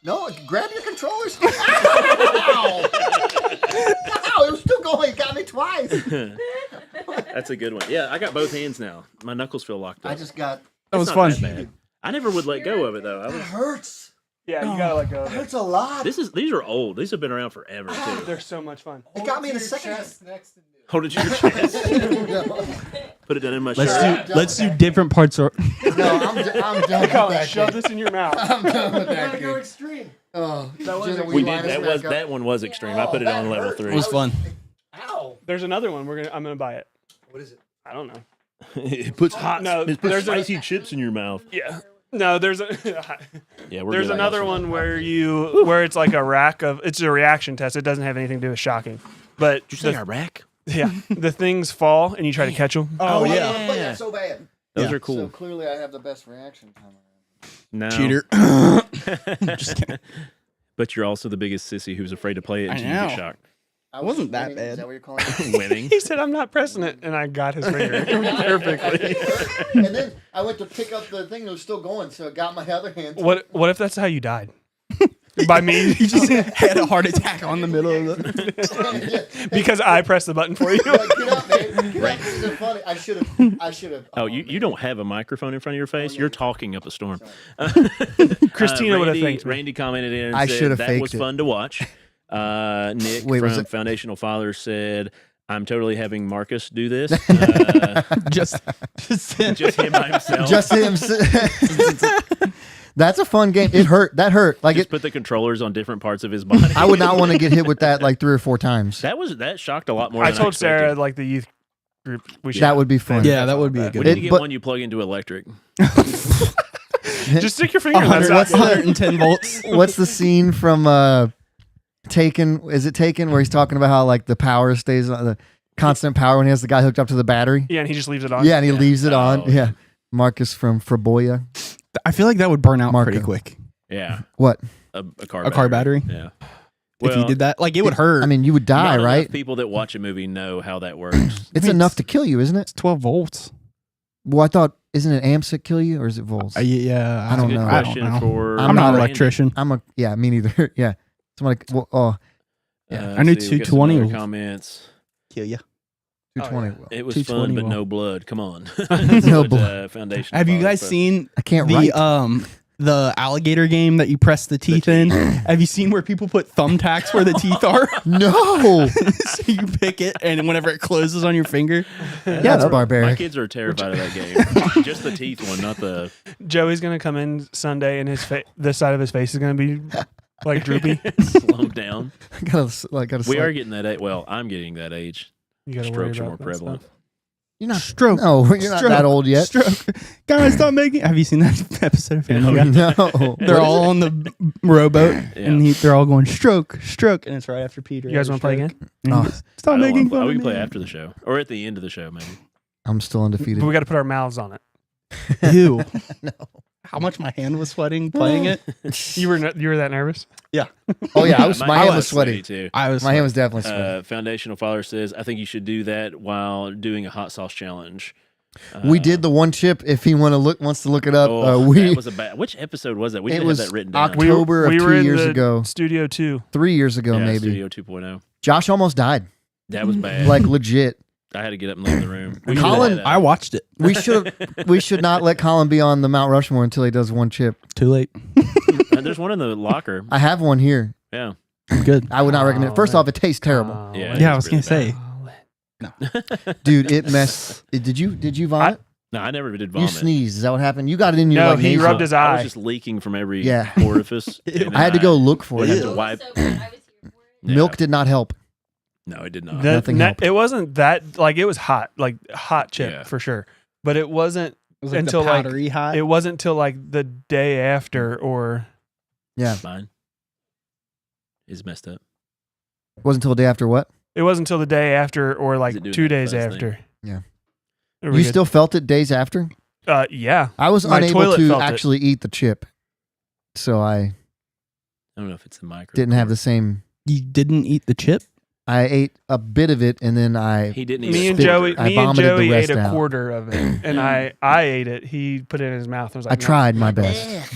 No, grab your controllers. Ow! Ow, it was still going. It got me twice. That's a good one. Yeah, I got both hands now. My knuckles feel locked up. I just got. That was It's fun. not that bad. I never would let go of it though. That hurts. Yeah, you gotta let go It of it. hurts a lot. These are old. These have been around forever too. They're so much fun. It got me in the second. Hold it to your chest. Put it down in my shirt. Let's do different parts. No, I'm done with Colin, that. shove Kid. this in your mouth. I'm done with that. Kid. Extreme. Oh, We did. That one was extreme. I put it on level 3. It was fun. Ow. There's another one. I'm gonna buy it. What is it? I don't know. It puts hot. No, it puts there's a- spicy chips in your mouth. Yeah. No, there's a Yeah, we're there's good. I got another some. one where it's like a rack of it's a reaction test. It doesn't have anything to do with shocking. But Did you say Iraq? yeah, the things fall and you try to catch them. Oh, I yeah. wanna play that so bad. Those Yeah. are cool. So clearly, I have the best reaction time. No. Cheater. Just kidding. But you're also the biggest sissy who's afraid to play it I until you get know. shocked. I Wasn't that winning. bad. Is that what you're calling it? Winning. He said, "I'm not pressing it," and I got his finger perfectly. And then I went to pick up the thing that was still going, so it got my other hand. What if that's how you died? By me, You just had a heart attack on the middle of the. because I pressed the button for you. Like, get up, man. Get up. This isn't funny. I should have. Oh, you don't have a microphone in front of your face. You're talking up a storm. Christina would have Randy- thanked me. Randy commented in and I said should've that faked was it. fun to watch. Nick Wait, was from it- Foundational Fathers said, "I'm totally having Marcus do this." Just Just him by himself. Just him. That's a fun game. It hurt. That hurt. Like Just it. put the controllers on different parts of his body. I would not want to get hit with that like 3 or 4 times. That shocked a lot more. I than told Sarah expected. like the youth group we should That would be fun. Yeah, that would be a We good need one. to get But- one you plug into electric. just stick your finger. in that 100, socket. 110 volts. What's the scene from Taken? Is it Taken where he's talking about how like the power stays on the constant power when he has the guy hooked up to the battery? Yeah, and he just leaves it on. Yeah, and he leaves it on. Oh, Yeah. Marcus from Fraboya. I feel like that would burn out Marco. pretty quick. Yeah, What? a car. A car battery? Yeah. If you did that, like it would hurt. I mean, you would die, not enough right? people that watch a movie know how that works. It's enough to kill you, isn't it? it's 12 volts. Well, I thought, isn't it amps that kill you, or is it volts? Yeah, I don't Good know. I don't question know. for I'm not an Randy. electrician. Me neither. Yeah. Somebody, well, oh, Yeah, I knew let's see, we got some 220 other was- comments. Kill you. 220. Oh, Will. It was 220 fun, but will. no blood. Come on. No But, blood. Foundation. Have you Fathers, guys but- seen I can't write. the alligator game that you press the teeth in? Have you seen where people put thumbtacks where the teeth are? No. So you pick it, and whenever it closes on your finger, That's My barbaric. kids are terrified of that game. Just the teeth one, not the. Joey's gonna come in Sunday and this side of his face is gonna be like droopy. Slow 'em down. gotta We are getting that age. Well, I'm getting that age. You gotta worry Strokes are about more that prevalent. stuff. You're not. stroke. No, you're not Stroke. that old yet. Stroke. Guys, stop making. Have you seen that episode of Family Guy? No. They're all on the rowboat, Yeah. and they're all going stroke, stroke, and it's right after Peter. You guys want want to to play again? Oh. Stop I don't making wanna- fun we of can play me. after the show or at the end of the show, maybe. I'm still undefeated. But we got to put our mouths on it. Ew. No. How much my hand was sweating playing it. You were that nervous? Oh yeah, my hand was sweaty sweaty. too. I was. My hand was definitely sweaty. Foundational Father says, I think you should do that while doing a hot sauce challenge. We did the one chip. If he wants to look it up, that was a bad. Which episode was that? We It didn't was have that written down. October of we were 2 in years the ago, Studio 2. 3 years ago, yeah, maybe. Studio 2.0. Josh almost died, That was bad. like legit. I had to get up and leave the room. We Colin- did that. I watched it. We should not let Colin be on the Mount Rushmore until he does one chip. Too late. And there's one in the locker. I have one here. Yeah. I'm good. I would not recommend it. First off, it tastes terrible, Yeah. Yeah, I it's was gonna really say. dude. It messed. Did you vomit? No, I never did You vomit. sneezed. Is that what happened? You got it in your No, like, he nasal. rubbed his I was eye. just leaking from every Yeah. orifice. and I had to go look for I it. had to wipe. Yeah. Milk did not help. No, it did not. Nothing helped. It wasn't that like it was hot, like hot chip Yeah. for sure. But it wasn't. It was like Until, the like, powdery hot. It wasn't till like the day after, or Yeah, Mine is messed up. wasn't until the day after. What? it wasn't until the day after, or like it doing 2 that days fuzz thing? after. Yeah. Are we You good? still felt it days after? Yeah. I was My unable toilet to felt it. actually eat the chip, so I don't know if it's the micro. didn't have the same. You didn't eat the chip? I ate a bit of it, and then He didn't eat Me a and spit- Joey, I me and vomited the Joey rest ate a out. quarter of it, and I ate it. He put it in his mouth. And was like, I tried my best.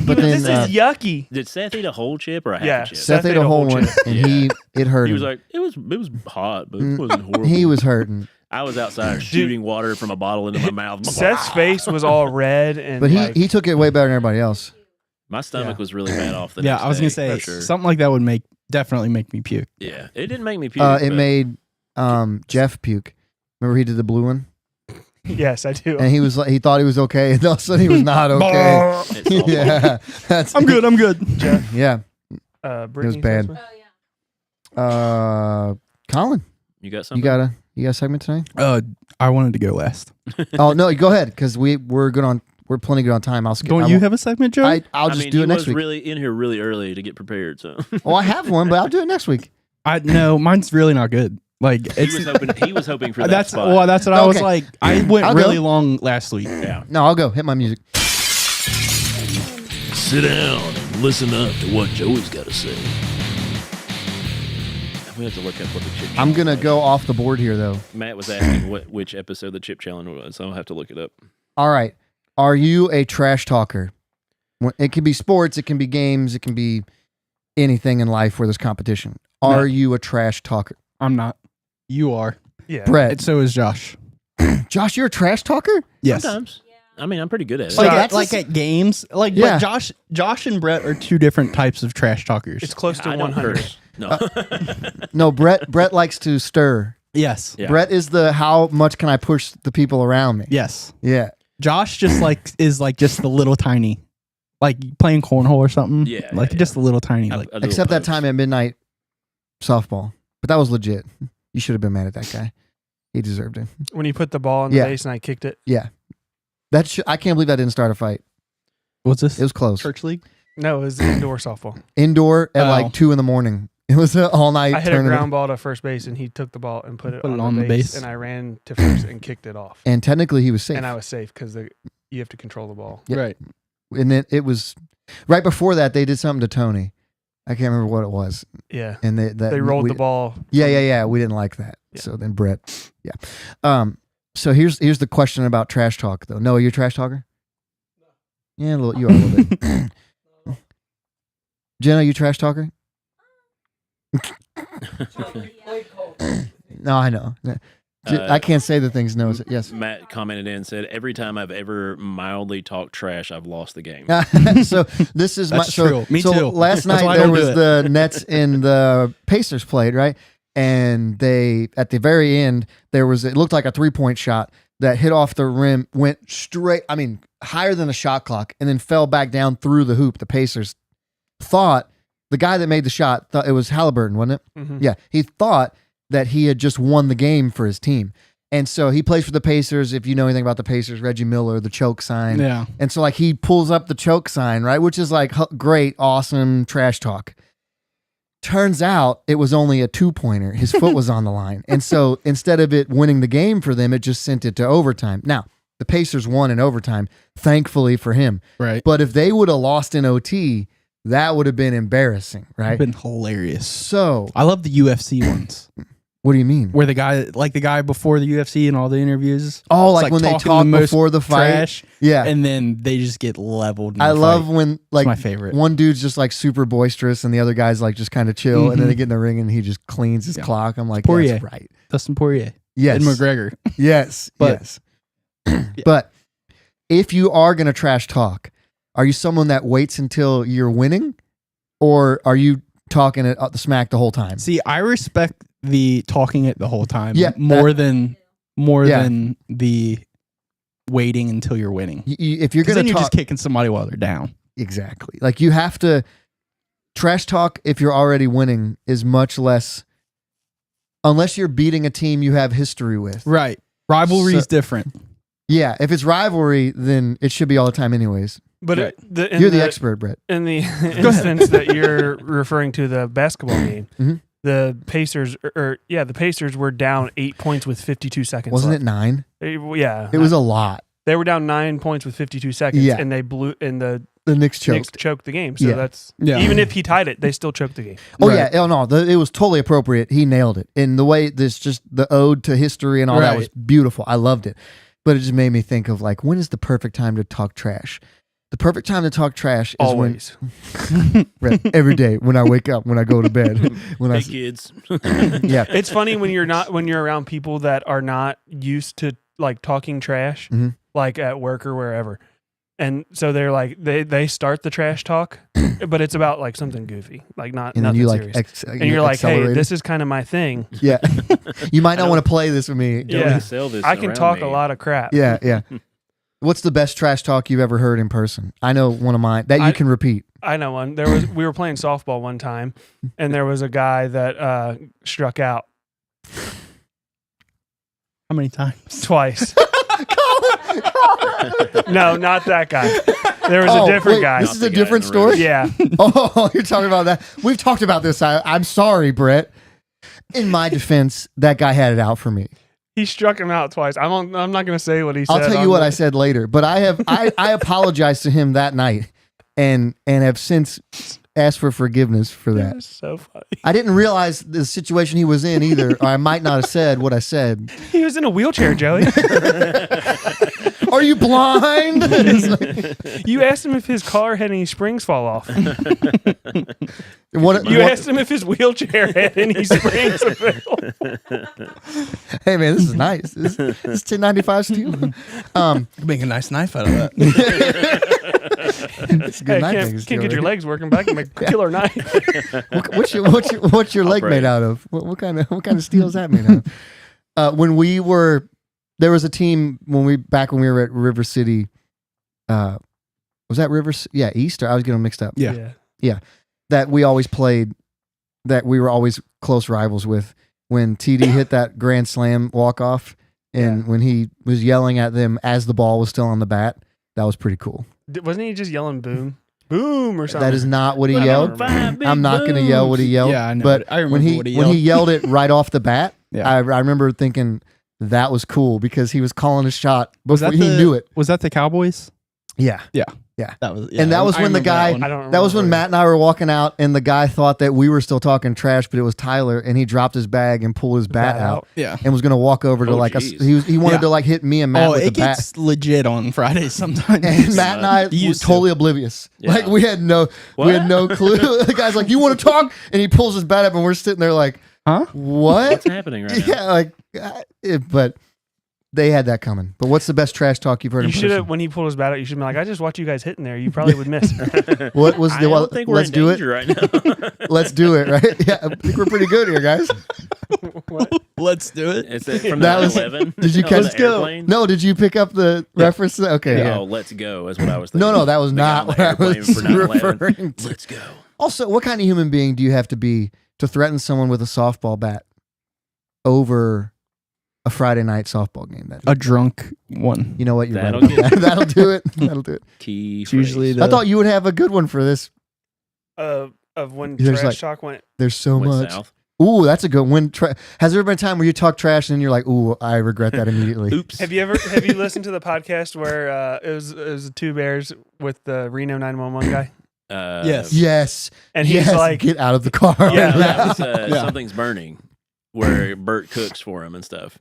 But then This is yucky. Did Seth eat a whole chip or a half Yeah, a chip? Seth ate a whole one, chip. and it hurt He him. was like, it was hot, but it wasn't horrible. He was hurting, I was outside shooting water from a bottle into my mouth. Seth's face was all red, and but like, he took it way better than everybody else. My stomach Yeah. was really bad off the Yeah, next I was gonna day, say for sure. something like that would definitely make me puke. Yeah, it didn't make me puke. It but made Jeff puke. Remember he did the blue one, yes, I do. and he was like, he thought he was okay, and all of a sudden he was not okay. it's awful. Yeah, that's I'm good. I'm good. Yeah, Brittany bad. says- Colin, You got something? you got a segment tonight? I wanted to go last. Oh no, go ahead because we're good on. We're plenty good on time. I'll skip. Don't you have a segment, Joe? I'll just do he it next was week. really in here really early to get prepared, so Oh, I have one, but I'll do it next week. No, mine's really not good. Like he it's was hoping for that that's spot. well, that's what I was Okay. like. I went I'll really go. long last week. Yeah. No, I'll go. Hit my music. Sit down and listen up to what Joey's got to say. We have to look up what the chip. I'm gonna challenge go off the board here, though. was. Matt was asking which episode the chip challenge was, so I'll have to look it up. All right. Are you a trash talker? It can be sports, it can be games, it can be anything in life where there's competition. Are you a trash talker? I'm not. You are. Yeah. Brett. And so is Josh. Josh, you're a trash talker? Yes. Sometimes. I mean, I'm pretty good at it. Like that's like a- at games, like Yeah. but Josh and Brett are two different types of trash talkers. It's close to I don't 100. curse. No. No, Brett likes to stir. Yes. Yeah. Brett is the how much can I push the people around me? Yes. Yeah. Josh just is just the little tiny, like playing cornhole or something. Yeah, Like yeah, just a little tiny. I- Like I do a Except that post. time at midnight softball. But that was legit. You should have been mad at that guy. He deserved it. When you put the ball in the Yeah. base and I kicked it. Yeah. I can't believe that didn't start a fight. what's this? It was close. Church league. No, it was indoor softball. Indoor at Oh. like 2 a.m. It was an all night I hit a tournament. ground ball to first base, and he took the ball and put it, Put it on the base, and I ran to first and kicked it off. And technically he was safe. And I was safe because you have to control the ball. Yeah. Right. And then it was right before that they did something to Tony. I can't remember what it was. Yeah. And They rolled we- the ball. Yeah. We didn't like that. Yeah. So then Brett. Yeah. So here's the question about trash talk though. Noah, you're a trash talker? Yeah, you are a little bit. Jenna, you trash talker? No, I know. I can't say the things no. Yes. Matt commented in and said, every time I've ever mildly talked trash, I've lost the game. So this is That's true. Me too. Last That's night why I there don't do was it. the Nets and the Pacers played, right? And they at the very end it looked like a 3-point shot that hit off the rim, went straight, I mean, higher than the shot clock, and then fell back down through the hoop. The Pacers thought the guy that made the shot thought it was Halliburton, wasn't it? Mhm. Yeah, he thought that he had just won the game for his team. And so he plays for the Pacers. If you know anything about the Pacers, Reggie Miller, the choke sign. Yeah. And so like he pulls up the choke sign, right? Which is like great, awesome trash talk. Turns out it was only a 2-pointer. His foot was on the line. And so instead of it winning the game for them, it just sent it to overtime. Now, the Pacers won in overtime, thankfully for him. Right. But if they would have lost in OT, that would have been embarrassing, right? Been hilarious. So I love the UFC ones what do you mean? where the guy before the UFC and all the interviews. Oh, it's like when they talking talk the most before the fight. trash, Yeah. and then they just get leveled. in I the love fight. when like my favorite. one dude's just like super boisterous and the other guy's like just kind of chill and then Mhm. they get in the ring and he just cleans his Yeah. clock. I'm like, Poirier. that's right. Dustin Poirier Yes. and McGregor. Yes. But- yes. But if you are going to trash talk, are you someone that waits until you're winning or are you talking it the smack the whole time? See, I respect the talking it the whole time. Yeah, more than Yeah. the waiting until you're winning. If you're 'Cause going then to you're talk just kicking somebody while they're down. exactly. Like you have to trash talk if you're already winning is much less unless you're beating a team you have history with. Right. Rivalry is So- different. Yeah, if it's rivalry, then it should be all the time anyways. But Right. You're the expert, Brett. In the instance that you're referring to, the basketball game, Mhm. the Pacers, the Pacers were down 8 points with 52 seconds Wasn't left. it 9? Yeah. It was a lot. They were down 9 points with 52 seconds, Yeah. and they blew, and the Knicks Knicks choked. choked the game. So Yeah. that's Yeah. even if he tied it, they still choked the game. Oh Right. yeah, no, it was totally appropriate. He nailed it, and the way this just the ode to history and all that was beautiful. I loved it, but it just made me think of like, when is the perfect time to talk trash? The perfect time to talk trash is Always. when every day when I wake up, when I go to bed, when Hey I kids. yeah. It's funny when you're around people that are not used to like talking trash, Mhm. like at work or wherever. And so they're like they start the trash talk, but it's about like something goofy, like not And then nothing you like serious. And you're like, hey, this is kind of my thing. yeah. You might not want to play this with me. Don't Yeah. sell this I can around talk me. a lot of crap. Yeah, yeah. What's the best trash talk you've ever heard in person? I know one of mine that you can repeat. I know one. We were playing softball one time, and there was a guy that struck out How many times? twice. No, not that guy. There was a different guy. This Not is the a guy different in the room. story? Yeah. Oh, you're talking about that. We've talked about this. I'm sorry, Brett. In my defense, that guy had it out for me. He struck him out twice. I'm not going to say what he said. I'll tell you what I said later, but I apologized to him that night and have since asked for forgiveness for that. That's so funny. I didn't realize the situation he was in either, or I might not have said what I said. He was in a wheelchair, Joey. Are you blind? It's like- You asked him if his car had any springs fall off. what- You what- asked him if his wheelchair had any springs available. hey man, this is nice. This is 1095 steel. Make a nice knife out of that. It's a good Hey, knife can't making get steel, your right? legs working, but I can make a killer knife. What's your leg pray. made out of? What kind of steel is that made out of? There was a team when we were at River City. Was that East? Or I was getting them mixed up. Yeah. That we always played. That we were always close rivals with. When TD hit that grand slam walk off, and when he was yelling at them as the ball was still on the bat, that was pretty cool. Wasn't he just yelling boom? Boom or something? That is not what he Well, yelled. five big I'm not going to yell what he yelled. Yeah, I know. But I remember when he what he when he yelled. yelled it right off the bat, Yeah. I remember thinking that was cool because he was calling a shot Was before that he knew it. Was that the Cowboys? Yeah. That was. And that was when the remember guy- that one. I don't That was when remember. Matt and I were walking out, and the guy thought that we were still talking trash, but it was Tyler, and he dropped his bag and pulled his bat out Yeah. and was going to walk over to Oh, like us. geez. He wanted Yeah. to like hit me and Matt Oh, with the it bat. gets legit on Fridays sometimes. And Matt and I He were used to. totally oblivious. Yeah. Like we had no clue. The guy's like, "You want to talk?" And he pulls his bat up, and we're sitting there like, Huh? "What?" What's happening right now? Yeah, like, but they had that coming. But what's the best trash talk you've heard You in should have, person? when he pulled his bat out, you should be like, I just watched you guys hitting there. You probably would miss. What was I the? don't think we're let's in do it. danger right now. Let's do it. Right? Yeah, I think we're pretty good here, guys. Let's do it. Is it from That the was- 11? did you On catch- the airplane? No, did you pick up the reference? Okay. No, Yeah. let's go is what I was thinking. No, that was The guy not on what the I airplane was for 9/11. referring to. Let's go. Also, what kind of human being do you have to be to threaten someone with a softball bat over a Friday night softball game? A drunk one. You know what? You're That'll right about get that. That'll do it. That'll do it. Key. It's usually phrase. the. I thought you would have a good one for this. Of when There's trash like- talk went. There's so Went much. south. Ooh, that's a good one. Has there been a time where you talk trash and you're like, ooh, I regret that immediately? Oops. Have you listened to the podcast where it was the two bears with the Reno 911 guy? Yes. Yes. And he's yes. like, Get out of the car. Yeah, No, that was Yeah. Something's Burning, where Bert cooks for him and stuff.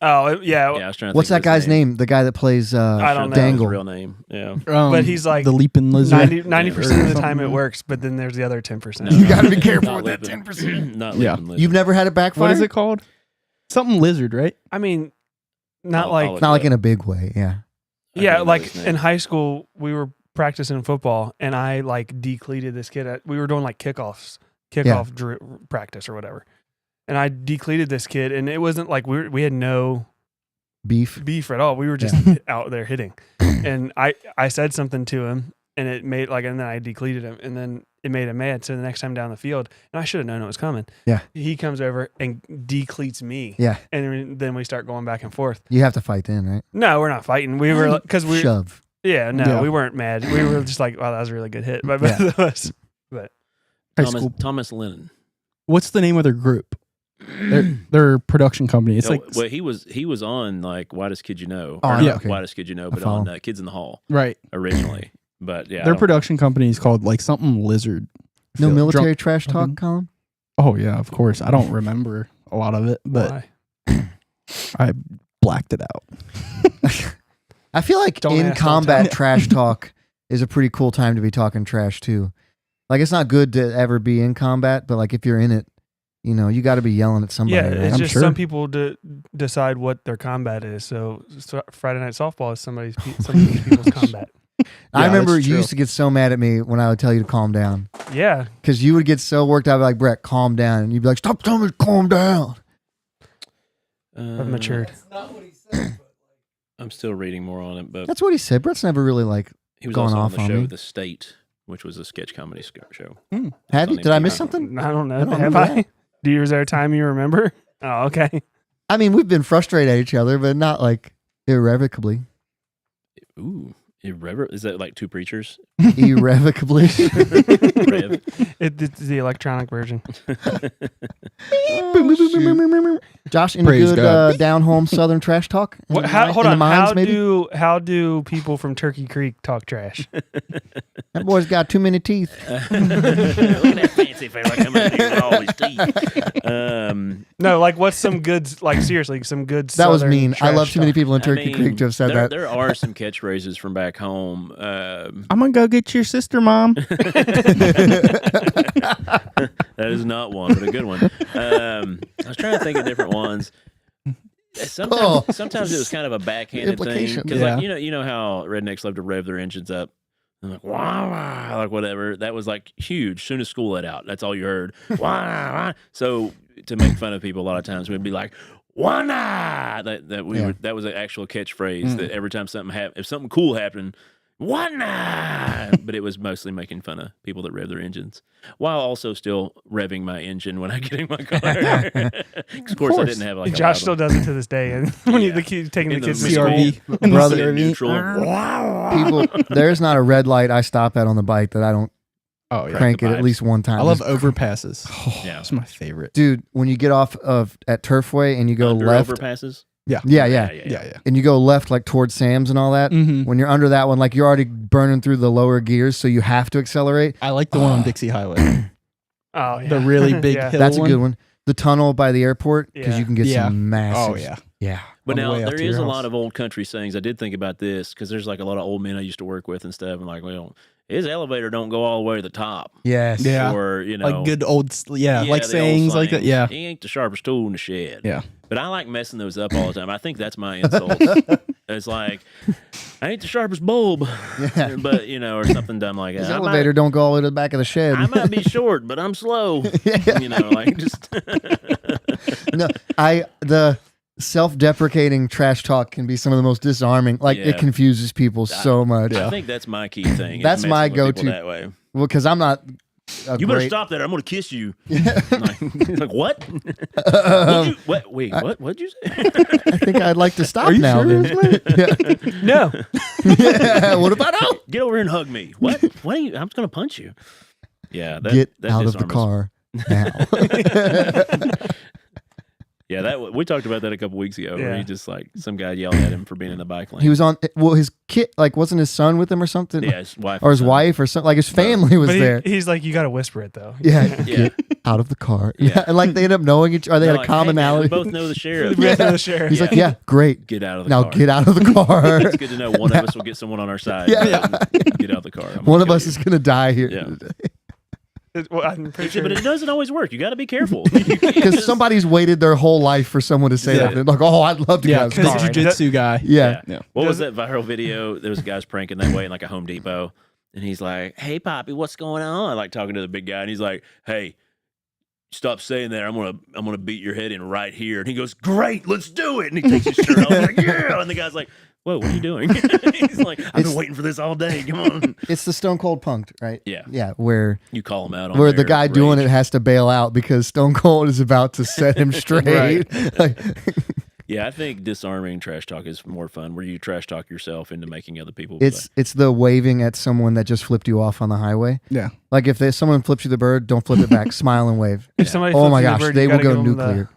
oh, yeah. Yeah, I was trying to What's think that of his guy's name? The guy that plays I don't know. His Dangle. real name. Yeah. But he's like the leaping lizard. 90% of the time it Something. works, but then there's the other 10%. No, You gotta be careful not with that Leaping- 10%. Not Yeah. Leaping Lizard. You've never had it backfire? What is it called? Something lizard, right? I mean, not I'll like, look Not like it in up. a big way. Yeah. I yeah, don't know like his name. in high school, we were practicing football and I like decleated this kid. We were doing like kickoff practice or whatever. And I decleated this kid and it wasn't like we had no Beef. at all. We were just out there hitting. And I said something to him and it made like, and then I decleated him and then it made him mad. So the next time down the field, and I should have known it was coming. Yeah. He comes over and decleats me. Yeah. And then we start going back and forth. You have to fight then, right? No, we're not fighting. We were, because we, Shove. yeah, no, Yeah. we weren't mad. We were just like, wow, that was a really good hit by Yeah. both of us. High Thomas, school. Thomas Lennon. What's the name of their group? They're a production company. It's like well, he was on like Whitest Kid You Know. Oh, Or yeah, not okay. Whitest Kid You Know, but follow. on Kids in the Hall right. originally. But yeah, I Their don't- production company is called like something Lizard. No Phil- military drunk- trash talk, drunken- Colin? Oh yeah, of course. I don't remember a lot of it, but Why? I blacked it out. I feel like Don't in ask, don't combat tell. trash talk is a pretty cool time to be talking trash too. Like it's not good to ever be in combat, but like if you're in it, you know, you got to be yelling at somebody. Yeah, right? it's I'm just sure. some people decide what their combat is. So Friday Night Softball is some of these people's combat. I Yeah, remember that's you true. used to get so mad at me when I would tell you to calm down Yeah, because you would get so worked out. I'd be like, Brett, calm down, and you'd be like, stop telling me to calm down. I've matured. I'm still reading more on it, but That's what he said. Brett's never really like. he was going also on off the on show me. The State, which was a sketch comedy show. Have you? on Did I miss MTV. something? I don't know. I don't Have remember I? that. Is there a time you remember? Oh, okay. I mean, we've been frustrated at each other, but not like irrevocably. Ooh, irreverent. Is that like two preachers? Irrevocably. Rev. It's the electronic version. Josh, any Praise good God. down home Southern trash talk? In What, the how, mi- hold in the on. mines, maybe? How do people from Turkey Creek talk trash? That boy's got too many teeth. Look at that fancy fella coming in here with all his teeth. No, like what's some good, like seriously, some good. That was Southern mean. I trash love too many talk? people in I Turkey mean, Creek to have said there, that. There are some catchphrases from back home. I'm gonna go get your sister, Mom. That is not one, but a good one. I was trying to think of different ones. Sometimes it was kind of a backhanded thing Implication. because, Yeah. like, you know how rednecks love to rev their engines up. And like wah, wah, like whatever. That was like huge. Soon as school let out, that's all you heard. Wah, wah. So to make fun of people, a lot of times we'd be like, "Wana!" That was an actual catchphrase that every time something happened, if something cool happened, "Wana!" But it was mostly making fun of people that rev their engines, while also still revving my engine when I get in my car. 'Cause of course, I didn't have like a Josh loud still one. does it to this day, and when Yeah. the kid taking In the the kids to school. CRV. Brother, in neutral. People, there's not a red light I stop at on the bike that I don't Oh yeah. crank the it at vibes. least one time. I love Just- overpasses. Yeah. It's my favorite. dude, when you get off of at Turfway and you go Under left, overpasses. yeah, Yeah, yeah. and you go left like towards Sam's and all that. Mm-hmm. When you're under that one, like you're already burning through the lower gears, so you have to accelerate. I like the one on Dixie Highway. Oh, yeah. The really big Yeah. hill That's a one. good one. The tunnel by the airport because Yeah. you can get Yeah. some massive. Oh yeah. yeah. But On the now way out there to is your a house. lot of old country sayings. I did think about this because there's like a lot of old men I used to work with and stuff. And like, well, his elevator don't go all the way to the top. Yes. Yeah. Or, you know, Like good old, like the old sayings like that. slangs. Yeah. He ain't the sharpest tool in the shed. Yeah. But I like messing those up all the time. I think that's my insult. It's like, I ain't the sharpest bulb. Yeah. But, you know, or something dumb like His that. elevator don't go all the way to the back of the shed. I might be short, but I'm slow. You know, like just. No, the self-deprecating trash talk can be some of the most disarming. Like Yeah. it confuses people so much. I think that's my key thing. is That's messing my with people go-to. that way. Well, because I'm not. You better stop that. Or I'm going to kiss you. Like what? Wait, what? What'd you say? I think I'd like to stop Are you now. sure? then. Yeah. No. Yeah, what about now? Get over here and hug me. What? What are you? I'm just going to punch you. Yeah. Get that out of the disarms. car now. Yeah, we talked about that a couple weeks ago. Where Yeah. he just like some guy yelled at him for being in the bike lane. He was on. Well, his kid, like, wasn't his son with him or something? yeah, his wife Or his son. wife or something. Like his family was But there. he's like, you got to whisper it though. Yeah. Yeah. Get out of the car. Yeah. Yeah. And like they end up knowing each other. They They're had a like, "Hey, man, commonality. we both know the sheriff. We both know the sheriff. He's Yeah. like, yeah, great. Get out of the Now car. get out of the car. It's good to know one of us will get someone on our side. Yeah. Get out of the car. I'm One gonna of kill us you. is going to die here. Yeah. Well, I'm pretty sure. But it doesn't always work. You got to be careful. Because somebody's waited their whole life for someone to say Yeah. that. They're like, oh, I'd love to Yeah, get out of the because car. jujitsu guy. Yeah. Yeah. What was that viral video? There was a guy's pranking that way in like a Home Depot, and he's like, "Hey, Poppy, what's going on?" Like talking to the big guy, and he's like, "Hey, stop saying that. I'm gonna beat your head in right here." And he goes, "Great, let's do it." And he takes his shirt off, like, "Yeah." And the guy's like, "Whoa, what are you doing?" He's like, "I've been waiting for this all day. Come on." It's the Stone Cold Punk'd, right? Yeah. Yeah, where You call him out on where the their guy doing rage. it has to bail out because Stone Cold is about to set him straight. Like, Yeah, I think disarming trash talk is more fun, where you trash talk yourself into making other people. It's the waving at someone that just flipped you off on the highway. Yeah. Like if someone flips you the bird, don't flip it back. Smile and wave. If somebody Oh flips my you the gosh, bird, they you will gotta go give 'em nuclear.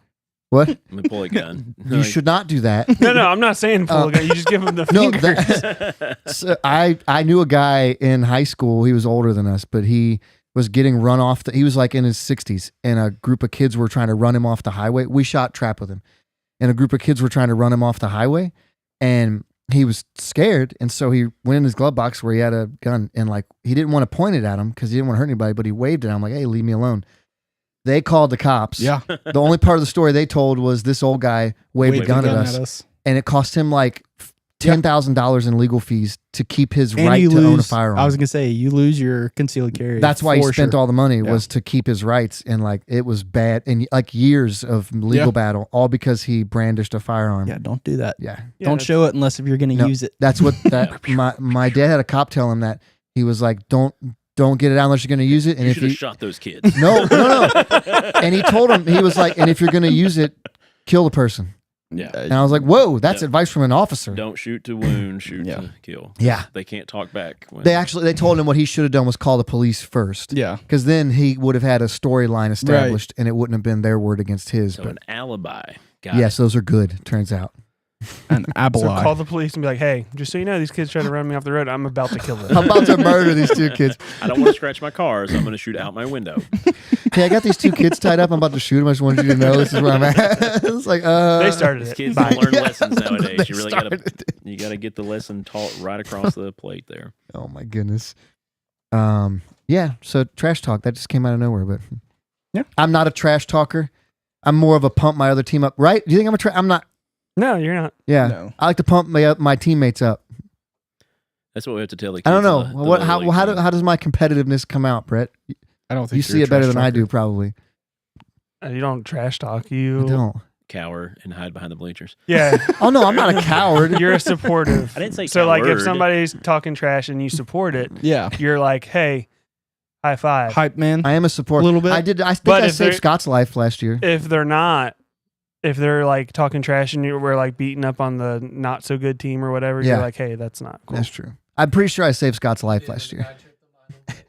What? Let me pull a gun. You should not do that. No, I'm not saying pull a gun. You just give them the No, fingers. So I knew a guy in high school. He was older than us, but he was getting run off. He was like in his 60s, and a group of kids were trying to run him off the highway. We shot trap with him, and a group of kids were trying to run him off the highway, and he was scared, and so he went in his glove box where he had a gun, and like he didn't want to point it at him because he didn't want to hurt anybody, but he waved it. I'm like, hey, leave me alone. They called the cops. Yeah. The only part of the story they told was this old guy waved a gun at us, and it cost him like $10,000 in legal fees to keep his And right you to own a lose- firearm. I was gonna say you lose your concealed carry. That's why he for spent sure. all the money Yeah. was to keep his rights, and like it was bad, and like years of legal Yeah. battle, all because he brandished a firearm. Yeah, don't do that. Yeah. Yeah, Don't that's- show it unless if you're gonna No. use it. That's what my dad had a cop tell him that he was like, don't get it out unless you're going to use it, and You if should you have shot those kids. no, and he told him, he was like, and if you're going to use it, kill the person. Yeah. And I was like, whoa, that's Yeah. advice from an officer. Don't shoot to wound, shoot Yeah. to kill. Yeah. They can't talk back. When, They told him what he should have done was call the police first. Yeah. Because then he would have had a storyline established, and it wouldn't have been their word against his. so But an alibi. Got yes, those are good, turns out. An So abelai. call the police and be like, hey, just so you know, these kids trying to run me off the road. I'm about to kill them. I'm about to murder these two kids. I don't want to scratch my car, so I'm going to shoot out my window. Hey, I got these two kids tied up. I'm about to shoot them. I just wanted you to know this is where I'm at. It's like, They started These it. kids Bye. don't learn Yeah. lessons nowadays. They You really started got to it. you got to get the lesson taught right across the plate there. Oh my goodness. Yeah. So trash talk that just came out of nowhere, but Yeah. I'm not a trash talker. I'm more of a pump my other team up. Right? Do you think I'm a I'm not? No, you're not. Yeah. No. I like to pump my teammates up. That's what we have to tell the kids. I don't know in the what Little League how team. does my competitiveness come out, Brett? I don't think You see it better than I do, probably. You don't trash talk. I You. don't. cower and hide behind the bleachers. Yeah. Oh no, I'm not a coward. You're a supportive. I didn't say so. Like, if coward. somebody's talking trash and you support it, Yeah. you're like, hey, high five. Hype man. I am a support. A little bit. I think But I if saved they're- Scott's life last year. If they're not, if they're like talking trash and we're like beating up on the not so good team or whatever, Yeah. you're like, hey, that's not cool. That's true. I'm pretty sure I saved Scott's life last year.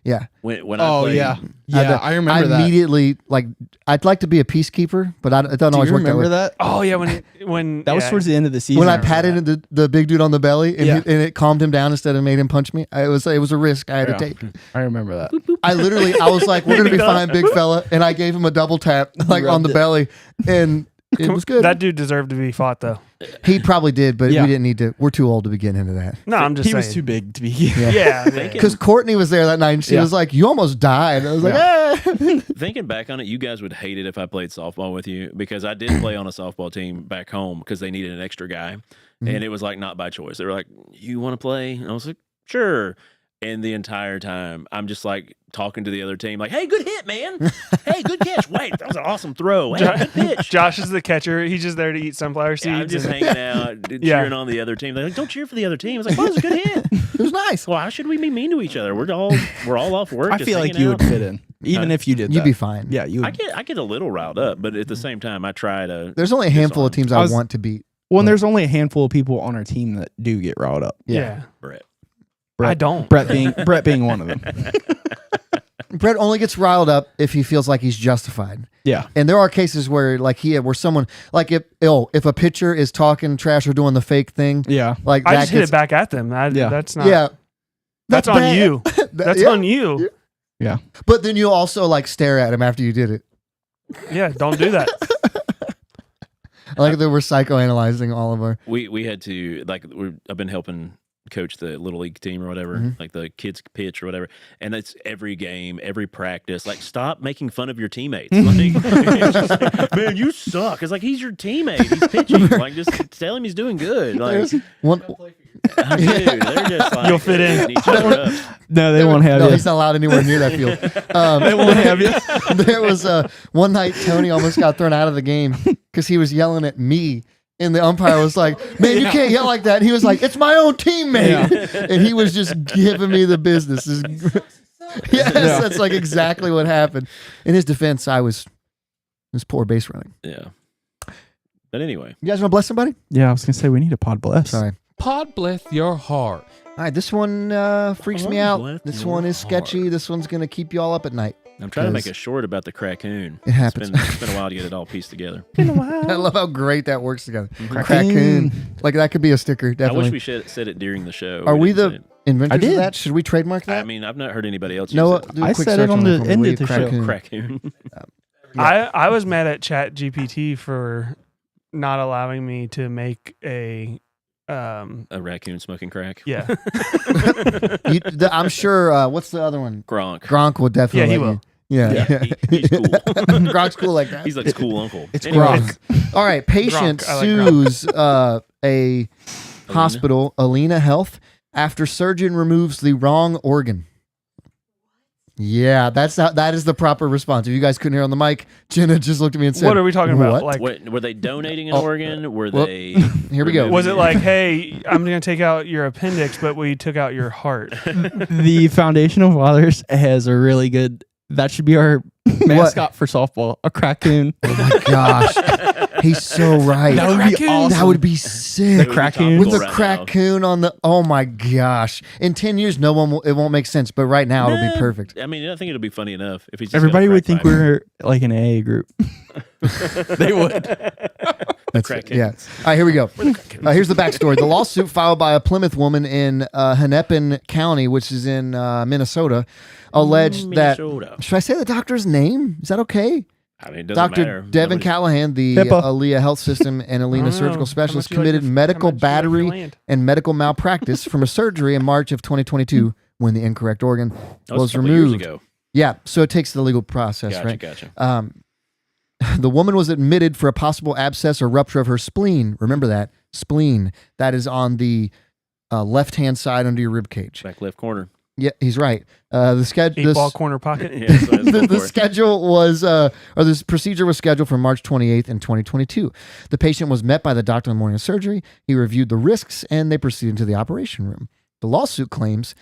Yeah. When I Oh played, yeah. Yeah, I remember I that. immediately like. I'd like to be a peacekeeper, but it doesn't Do always you work that way. remember that? Oh yeah, when That was yeah. towards the end of the season. When I remember patted that. the big dude on the belly and, Yeah. and it calmed him down instead of made him punch me, it was a risk I had Yeah. to take. I remember that. I was like, we're gonna be fine, big fella, and I gave him a double tap like on rubbed the it. belly, and it was good. That dude deserved to be fought though. He probably did, but Yeah. we didn't need to. We're too old to be getting into that. No, I'm just He saying. was too big to be. Yeah. Because Courtney was there that night, and she Yeah. was like, "You almost died." I was like, "Eh." Thinking back on it, you guys would hate it if I played softball with you because I did play on a softball team back home because they needed an extra guy. And it was like not by choice. They were like, you want to play? And I was like, sure. And the entire time, I'm just like talking to the other team, like, hey, good hit, man. Hey, good catch. Wait, that was an awesome throw. Hey, good pitch. Josh is the catcher. He's just there to eat sunflower seeds. Yeah, I'm just and- hanging out, Yeah. cheering on the other team. They're like, don't cheer for the other team. I was like, well, it was a good hit. It was nice. Well, how should we be mean to each other? We're all off work. I just feel like hanging you out. would fit in, even if you did. You'd that. be fine. Yeah, you. I Would. get a little riled up, but at the same time, I try to. There's only a handful of teams I I was- want to beat. Well, and there's only a handful of people on our team that do get riled up. yeah. Brett. I don't. Brett being one of them. Brett only gets riled up if he feels like he's justified. Yeah. And there are cases where where someone like if a pitcher is talking trash or doing the fake thing, Yeah. like I that just hit gets, it back at them. Yeah. That's not. Yeah. That's on bad. you. That's yeah. on you. Yeah. But then you also like stare at him after you did it. Yeah. Don't do that. I like that we're psychoanalyzing all of our. We had to I've been helping coach the little league team or whatever, like the kids pitch or whatever, and it's every game, every practice. Like, stop making fun of your teammates. Like, it's just like, man, you suck. It's like he's your teammate. He's pitching. Like, just tell him he's doing good. Like, There's one. dude, they're just like You'll fit in. each other up. No, they won't have No, you. he's not allowed anywhere near that field. They won't have you. There was one night Tony almost got thrown out of the game because he was yelling at me. And the umpire was like, man, you can't yell like that. And he was like, it's my own teammate. And he was just giving me the business. Yes, that's like exactly what happened. In his defense, it was poor base running. Yeah. But anyway, You guys want to bless somebody? Yeah, I was gonna say we need a pod bless. Sorry. Pod bless your heart. All right, this one freaks me Pod out. bless This your one is sketchy. heart. This one's gonna keep you all up at night. I'm trying to make a Because short about the crackoon. It happens. It's been a while to get it all pieced together. I love how great that works together. Mhm. Crackoon. Like that could be a sticker, I definitely. wish we said it during the show. Are we didn't the say it. inventors I did. of that? Should we trademark that? I mean, I've not heard anybody else No, use it. do a I quick said it search on that the for me, end will of you? the show. Crackoon. Crackoon. I was mad at Chat GPT for not allowing me to make a A raccoon smoking crack. yeah. I'm sure. What's the other one? Gronk. Gronk will definitely. Yeah, he let will. you- Yeah, He's cool. Gronk's cool like that. He's like his cool uncle. It's Anyway, Gronk. All right, patient Gronk. I like Gronk. sues a hospital, Alina Health, after surgeon removes the wrong organ. Yeah, that is the proper response. If you guys couldn't hear on the mic, Jenna just looked at me and said, What are we talking about? "What?" Like, What, were they donating an Oh, organ? Were well, they? Here we go. removing was it it? like, hey, I'm going to take out your appendix, but we took out your heart? The Foundation of Fathers has a really good. That should be our mascot for softball. A crackoon. Oh my gosh, he's so right. That would be awesome. That would be It sick. would be crackoon. With topical the right now. crackoon on the, oh my gosh! In 10 years, no one will. It won't make sense, but right now it'll be Nah, perfect. I mean, I think it'll be funny enough if he's. Just Everybody got a would crack think pipe. we're like an AA group. They would. That's Crackoons. yeah. All right, here we go. Here's the backstory. The lawsuit filed by a Plymouth woman in Hennepin County, which is in Minnesota, alleged that. Minnesota. Should I say the doctor's name? Is that okay? I mean, it doesn't Dr. matter. Devin Nobody's- Callahan, the HIPAA. Aliyah Health System and I Alina don't know. Surgical How Specialist, much you like committed your- medical how much you like your battery land? and medical malpractice from a surgery in March of 2022 when the incorrect organ That was a couple years removed. ago. Yeah, so it takes the legal process, Gotcha, right? gotcha. The woman was admitted for a possible abscess or rupture of her spleen. Remember that spleen that is on the left-hand side under your rib cage. Back left corner. Yeah, he's right. The schedule. 8-ball corner pocket. Yeah, that's what I was going The for. schedule was, or this procedure was scheduled for March 28th in 2022. The patient was met by the doctor in the morning of surgery. He reviewed the risks and they proceeded to the operation room. The lawsuit claims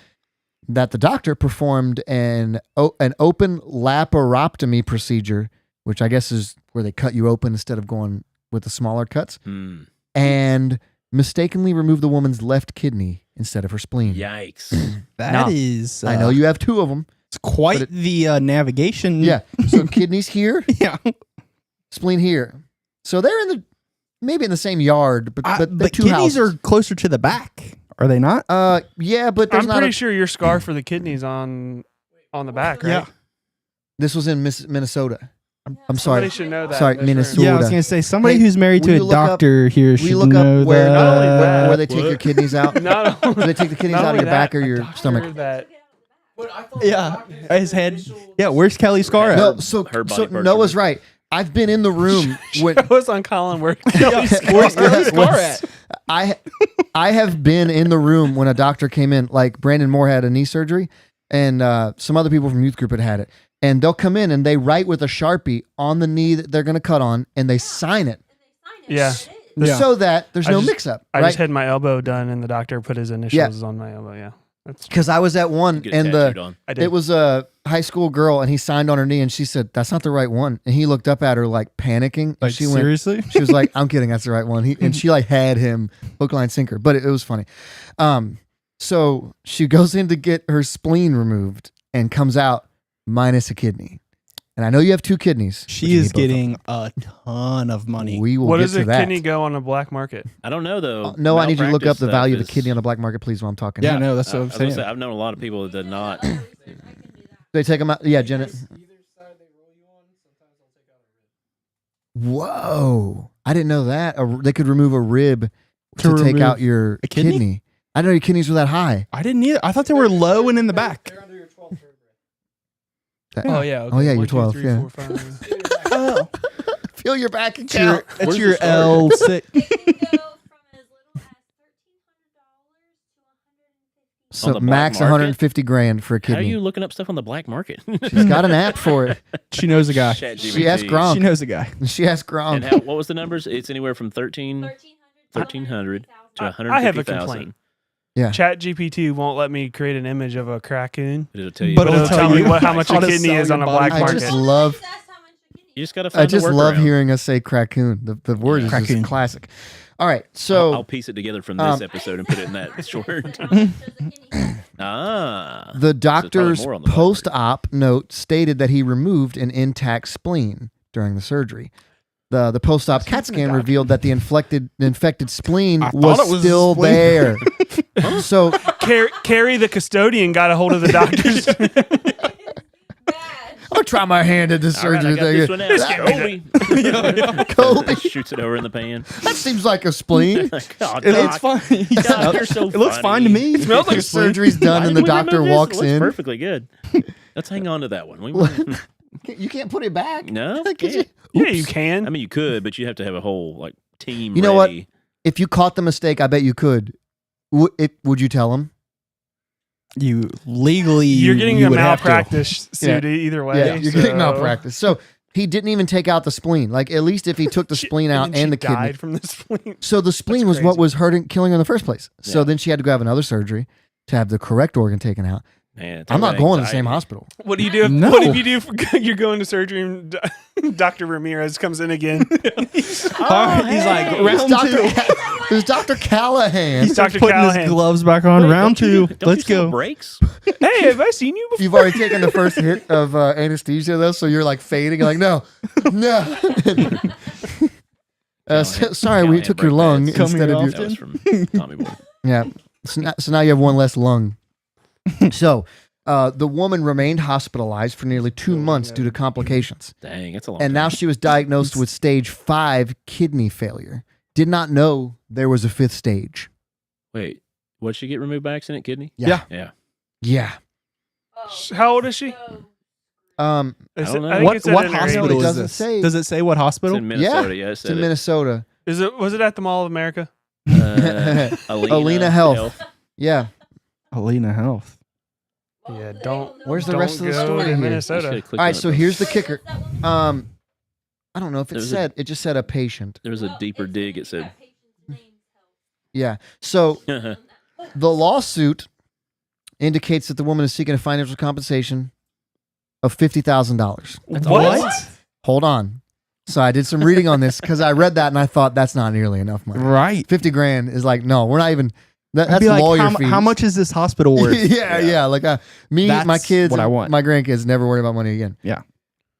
that the doctor performed an open laparotomy procedure, which I guess is where they cut you open instead of going with the smaller cuts, Hmm. and mistakenly removed the woman's left kidney instead of her spleen. Yikes. That is. I know you have two of them. It's quite but the navigation. Yeah. So kidneys here, Yeah. spleen here. So they're maybe in the same yard, but they're But two kidneys houses. are closer to the back. Are they not? Yeah, but there's I'm not. pretty sure your scar for the kidneys on the back, right? Yeah. This was in Minnesota. I'm sorry. Somebody should know that. Sorry, in this Minnesota. room. Yeah, I was gonna say somebody Hey, who's married will to you a look up- doctor here Will should you look know up where, that. Not only that- where they take your kidneys out? Not Do only, they take the kidneys not out of only your back that, or a your doctor stomach? That, Yeah, his head. Yeah, where's Kelly's scar at? No, so Her body so parts Noah's are- right. I've been in the room when show us on Colin where Where's Kelly's scar at? I have been in the room when a doctor came in, like Brandon Moore had a knee surgery, and some other people from youth group had it. And they'll come in and they write with a Sharpie on the knee that they're going to cut on, and they sign it Yeah. Yeah. so that there's I no just- mix-up. I right? just had my elbow done and the doctor put his initials on my elbow. Yeah. That's Because I was at one, Get and tattooed on. I did. it was a high school girl, and he signed on her knee, and she said, "That's not the right one." And he looked up at her like panicking. And Like she went, seriously? she was like, "I'm kidding, that's the right one." And she like had him hook, line, sinker, but it was funny. So she goes in to get her spleen removed and comes out minus a kidney. And I know you have two kidneys. but She you is need both of them. getting a ton of money. We will what get does to a that. kidney go on the black market? I don't know though. No, I need you to look up Malpractice the value of the stuff kidney is- on the black market, please, while I'm talking. yeah, no, that's I what was I'm gonna saying. say, I've known a lot of people that did not. They take them out. Yeah, Janet. Whoa. I didn't know that. They could remove a rib to take remove out your a kidney? kidney. I didn't know your kidneys were that high. I didn't either. I thought they were low and in the back. Oh, yeah. Oh, yeah, you're 1, 2, 12, 3, yeah. 4, 5. Oh, Feel your back it's your, account. it's Where's your the scar? L6. So On the black max market? 150 grand for a How are kidney. you looking up stuff on the black market? She's got an app for it. She knows a guy. She asked Gronk. She knows a guy. She asked Gronk. And what was the numbers? It's anywhere from 1,300 to I 150,000. have a complaint. Yeah. Chat GPT won't let me create an image of a crackoon. It'll tell you. But But it'll it'll tell tell me you how much a how to kidney sell is your on a body black I parts. market. just love. You just got to find I just the love workaround. hearing us say crackoon. The word is Crackoon. just classic. All right, so I'll piece it together from this episode and put it in that short. the probably doctor's more on the whiteboard. post-op note stated that he removed an intact spleen during the surgery. The post-op CAT scan revealed that the infected spleen I was, thought it was a still spleen. there. So Carrie, the custodian, got a hold of the doctors. I'll try my hand at this All right, I surgery got thing. this one out. Kobe. Shoots it over in the pan. That seems like a spleen. God, It looks Doc. fine. God, you're so It looks fine to funny. me. It smells like The a spleen. surgery's done Why and did the we doctor remove this? walks It looks in. perfectly good. Let's hang on to that one. You can't put it back. No, Could you- can't. Yeah, you can. I mean, you could, but you have to have a whole like team. You know what? ready. If you caught the mistake, I bet you could. Would you tell him? You legally, You're getting you a would have to. malpractice suit either way. Yeah, you're getting so- malpractice. So he didn't even take out the spleen. Like at least if he took the spleen out then and the she kidney. died from the spleen. So the spleen That's was what crazy. was killing her in the first place. So Yeah. then she had to go have another surgery to have the correct organ taken out. Man, I'm not going to the same anxiety. hospital. What do you do? If, No. What if you do? You're going to surgery and Dr. Ramirez comes in again. All right, he's like round two. There's Dr. Callahan. He's Dr. putting Callahan. his gloves back on. Wait, round don't you- two. don't Let's you sell go. Breaks. Hey, have I seen you before? You've already taken the first hit of anesthesia though, so you're like fading. You're like, no. Sorry, we Callahan took your break lung pads. instead of your. That was from Tommy Boy. Yeah. So now you have one less lung. So the woman remained hospitalized for nearly 2 months due to complications. Dang, that's a long. And now time. she was diagnosed with stage 5 kidney failure. Did not know there was a 5th stage. Wait, what did she get removed by accident? Kidney? Yeah. Yeah. Yeah. How old is she? Um, I don't know. think What it said what in her hospital It is doesn't this? say. Does it say what It's hospital? in Minnesota. Yeah, it it's said in it. Minnesota. Was it at the Mall of America? Alina Health. Yeah. Alina Health. Yeah, don't. Where's the don't rest of the go story to here? Minnesota. All right, so here's the kicker. I don't know if it There's said. It just said a patient. There was a deeper dig. It said. Yeah. So the lawsuit indicates that the woman is seeking a financial compensation of $50,000. What? Hold on. So I did some reading on this because I read that and I thought that's not nearly enough money. Right. 50 grand is like, no, we're not even. I'd That's be like, lawyer how, fees. how much is this hospital worth? yeah. Like me, That's my kids, what I want. my grandkids never worry about money again. Yeah.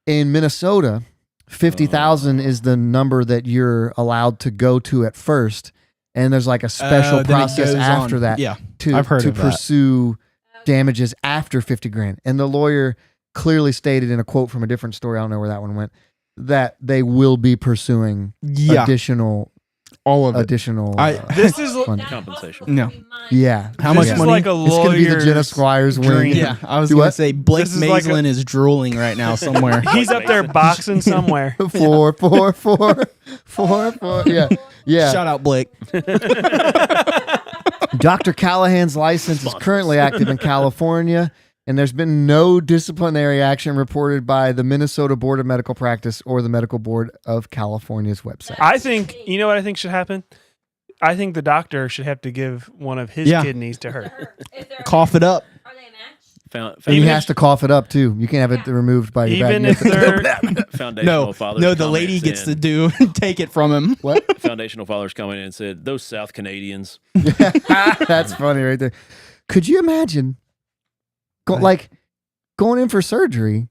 In Minnesota, 50,000 is the number that you're allowed to go to at first, and there's like a special Then it process goes after on. that Yeah. to I've heard to of that. pursue damages after 50 grand. And the lawyer clearly stated in a quote from a different story, I don't know where that one went, that they will be pursuing Yeah. additional All of it. additional. This is funding. Compensation. No. Yeah. How this much is money? like a It's gonna be the Jenna lawyer's Squires wing. dream. Yeah, I was Do going to what? say Blake This is like Maislin is drooling right now somewhere. He's up there boxing somewhere. 4, 4, 4, 4, 4. Yeah. Yeah. Shout out Blake. Dr. Callahan's license is currently active in California, and there's been no disciplinary action reported by the Minnesota Board of Medical Practice or the Medical Board of California's website. I think, you know what I think should happen? I think the doctor should have to give one of his Yeah. kidneys to her. Cough it up. Found, And he Even has to cough it up too. You can't have it removed by your Even back. if they're foundational No, fathers. no, the lady comments gets to in. do take it from him. What? Foundational fathers commented and said, "Those South Canadians." That's funny right there. Could you imagine going in for surgery?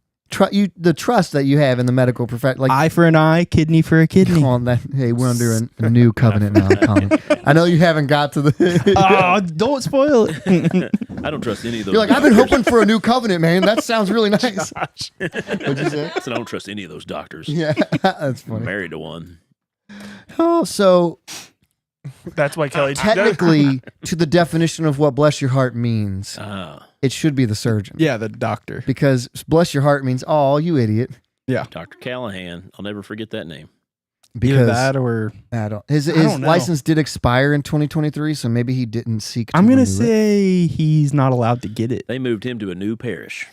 The trust that you have in the medical profession. Like, Eye for an eye, kidney for a kidney. come on, hey, we're under a new covenant now, Colin. I know you haven't got to the. Oh, don't spoil it. I don't trust any of those. You're like, I've been doctors. hoping for a new covenant, man. That sounds really nice. What'd you say? I said, I don't trust any of those doctors. Yeah, that's I'm funny. married to one. Oh, so that's why Kelly technically, to the definition of what bless your heart means, Ah, it should be the surgeon. Yeah, the doctor. Because bless your heart means, oh, you idiot. Dr. Callahan. I'll never forget that name. Because Either that or his don't know. license did expire in 2023, so maybe he didn't seek to I'm gonna renew it. say he's not allowed to get it. They moved him to a new parish.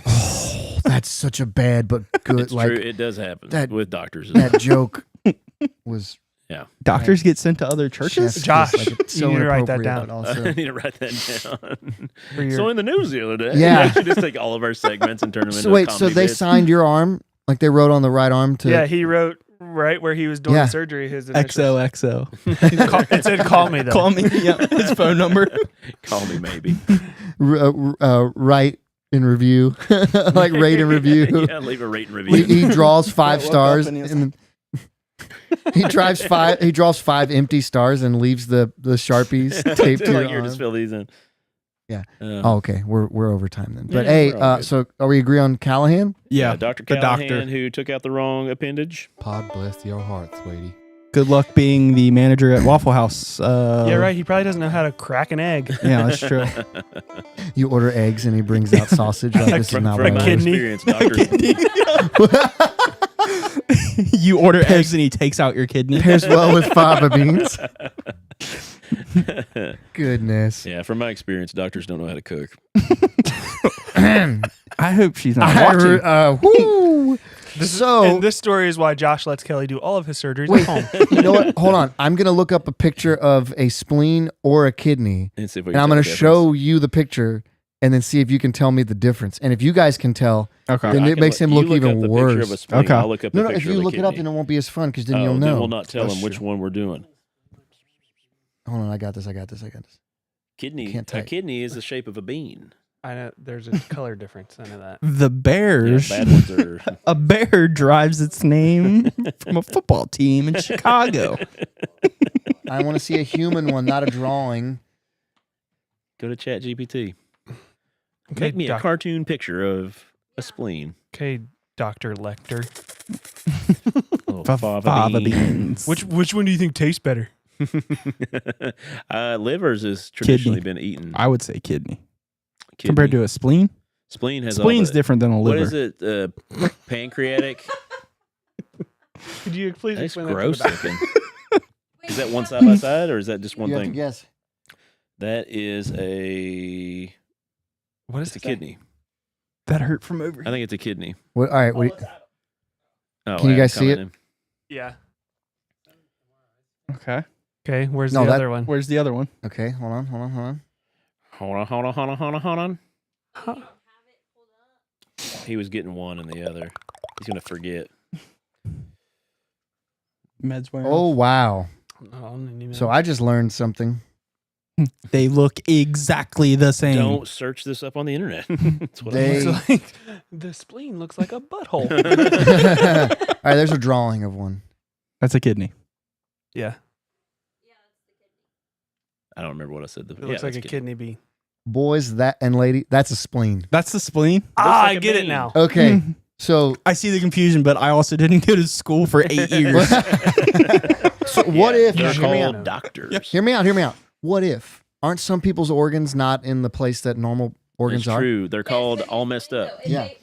Oh, that's such a bad but good. It's like true. It does happen that- with doctors. that joke was Doctors get sent to other churches. chef's Josh, kiss, like, it's you need to write that inappropriate, down. but I also- need to write that down. For your- So in the news the other day, Yeah. we should just take all of our segments and turn them into So a wait, so comedy they bit. signed your arm? Like they wrote on the right arm to. Yeah, he wrote right where he was doing Yeah. the surgery. His initials. XOXO. It said "call me" though. Call me. Yeah, his phone number. Call me maybe. Write in review, like rate and review. Yeah, leave a rate and He, review. he draws 5 woke up stars, and he was and he drives 5. He draws 5 empty stars and leaves the sharpies taped to like your here, just arm. fill these in. Yeah. Uh, Oh, okay, we're over time then. But Yeah, hey, we're all good. so are we agree on Callahan? Yeah, Dr. the Callahan, doctor. who took out the wrong appendage. Pod bless your heart, sweetie. Good luck being the manager at Waffle House. Yeah, right. He probably doesn't know how to crack an egg. Yeah, that's true. You order eggs and he brings out sausage. Like, this is From not my what I kidney. experience, doctor. You order eggs and he takes out your kidney. pairs well with fava beans. Goodness. Yeah, from my experience, doctors don't know how to cook. I hope she's not watching. Woo. And this story is why Josh lets Kelly do all of his surgeries Wait, at home. you know what? Hold on. I'm gonna look up a picture of a spleen or a kidney, And see if we and can I'm tell gonna the difference. show you the picture, and then see if you can tell me the difference. And if you guys can tell, Okay. then I it can makes him you look up even the picture worse. of a spleen, Okay. I'll look up No, the no. picture If you of look the it up, kidney. then it won't be as fun because then Oh, you'll then know. we'll not tell That's them which true. one we're doing. Hold on, I got this. Kidney. Can't A type. kidney is the shape of a bean. I know there's a color difference. I know that. The Yeah, Bears. bad ones are. A bear drives its name from a football team in Chicago. I want to see a human one, not a drawing. Go to ChatGPT. Okay, Make me a cartoon picture of a spleen. Okay, Dr. Lecter. Little Fava beans. Which one do you think tastes better? Livers has traditionally been eaten. I would say kidney. Kidney. Compared to a spleen. spleen has Spleen's all the, different than a What liver. is it? Pancreatic. Could you please That's explain gross that to the back? looking. Is that one side by side or is that just one You have to thing? guess. That is a. What is It's a it? kidney. That hurt from over I think it's a kidney. What, all right. What, Oh, Can you I guys haven't see it? commented. Yeah. Okay. Okay, where's No, the that- other one? Where's the other one? okay, hold on. Hold on. He was getting one and the other. He's gonna forget. Meds wearing. Oh wow! Oh, I didn't even So know. I just learned something. They look exactly the same. Don't search this up on the internet. That's what They- I'm Looks like the spleen looks like a butthole. All right, there's a drawing of one. That's a kidney. Yeah, I don't remember what I said. it looks like a kidney bee. Boys, that and lady, that's a spleen. That's the spleen. Ah, like I a get it bean. now. Okay, so I see the confusion, but I also didn't go to school for 8 years. so what if? They're Hear me out. called doctors. Hear me out. Hear me out. What if? Aren't some people's organs not in the place that normal organs It's are? true. They're called all messed up. Yeah. Once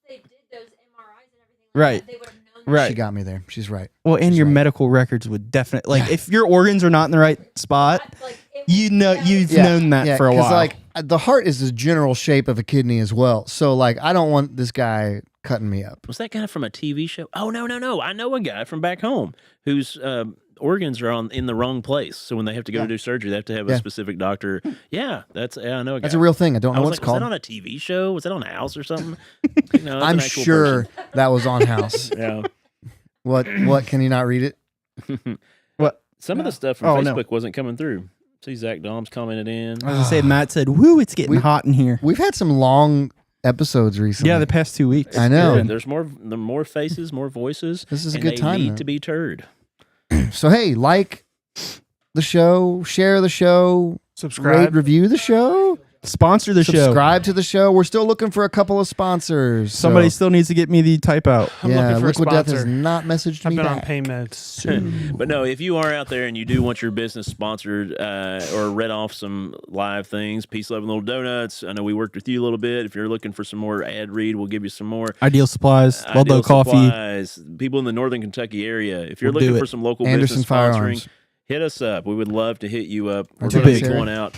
they did those MRIs and everything Right. they would have known. She Right. got me there. She's right. Well, and She's your right. medical records would definitely if your organs are not in the right spot, Like, you've known that for a while. like the heart is the general shape of a kidney as well. So like, I don't want this guy cutting me up. Was that guy from a TV show? Oh no! I know a guy from back home whose organs are in the wrong place. So when they have to go Yeah. to do surgery, they have to have Yeah. a specific doctor. Yeah, I know a guy. That's a real thing. I don't I know was what's like, called. was that on a TV show? Was that on House or something? No, that's I'm an actual sure person. that was on House. Yeah. What? Can you not read it? what? Some of the stuff from Oh, no. Facebook wasn't coming through. See, Zach Dom's commented in. I was gonna say, Matt said, "Woo, it's getting We- hot in here." We've had some long episodes recently. Yeah, the past 2 weeks. I know. Good. There's more faces, more voices. This is a and good they time, need though. to be turd. So hey, like the show, share the show, rate, Subscribe. review the show, Sponsor the show. subscribe to the show. We're still looking for a couple of sponsors. Somebody so, still needs to get me the type out. I'm yeah, looking for a Liquid Death has sponsor. not messaged I've me been on back. pain meds. But no, if you are out there and you do want your business sponsored or read off some live things, Peace, Love, and Little Donuts. I know we worked with you a little bit. If you're looking for some more ad read, we'll give you some more. Ideal Supplies, Ideal Ludlow Coffee. Supplies, people in the Northern Kentucky area. If you're We'll do looking it. for some local Anderson business Firearms. sponsoring, hit us up. We would love to hit you up. We're Too going to big. be going out.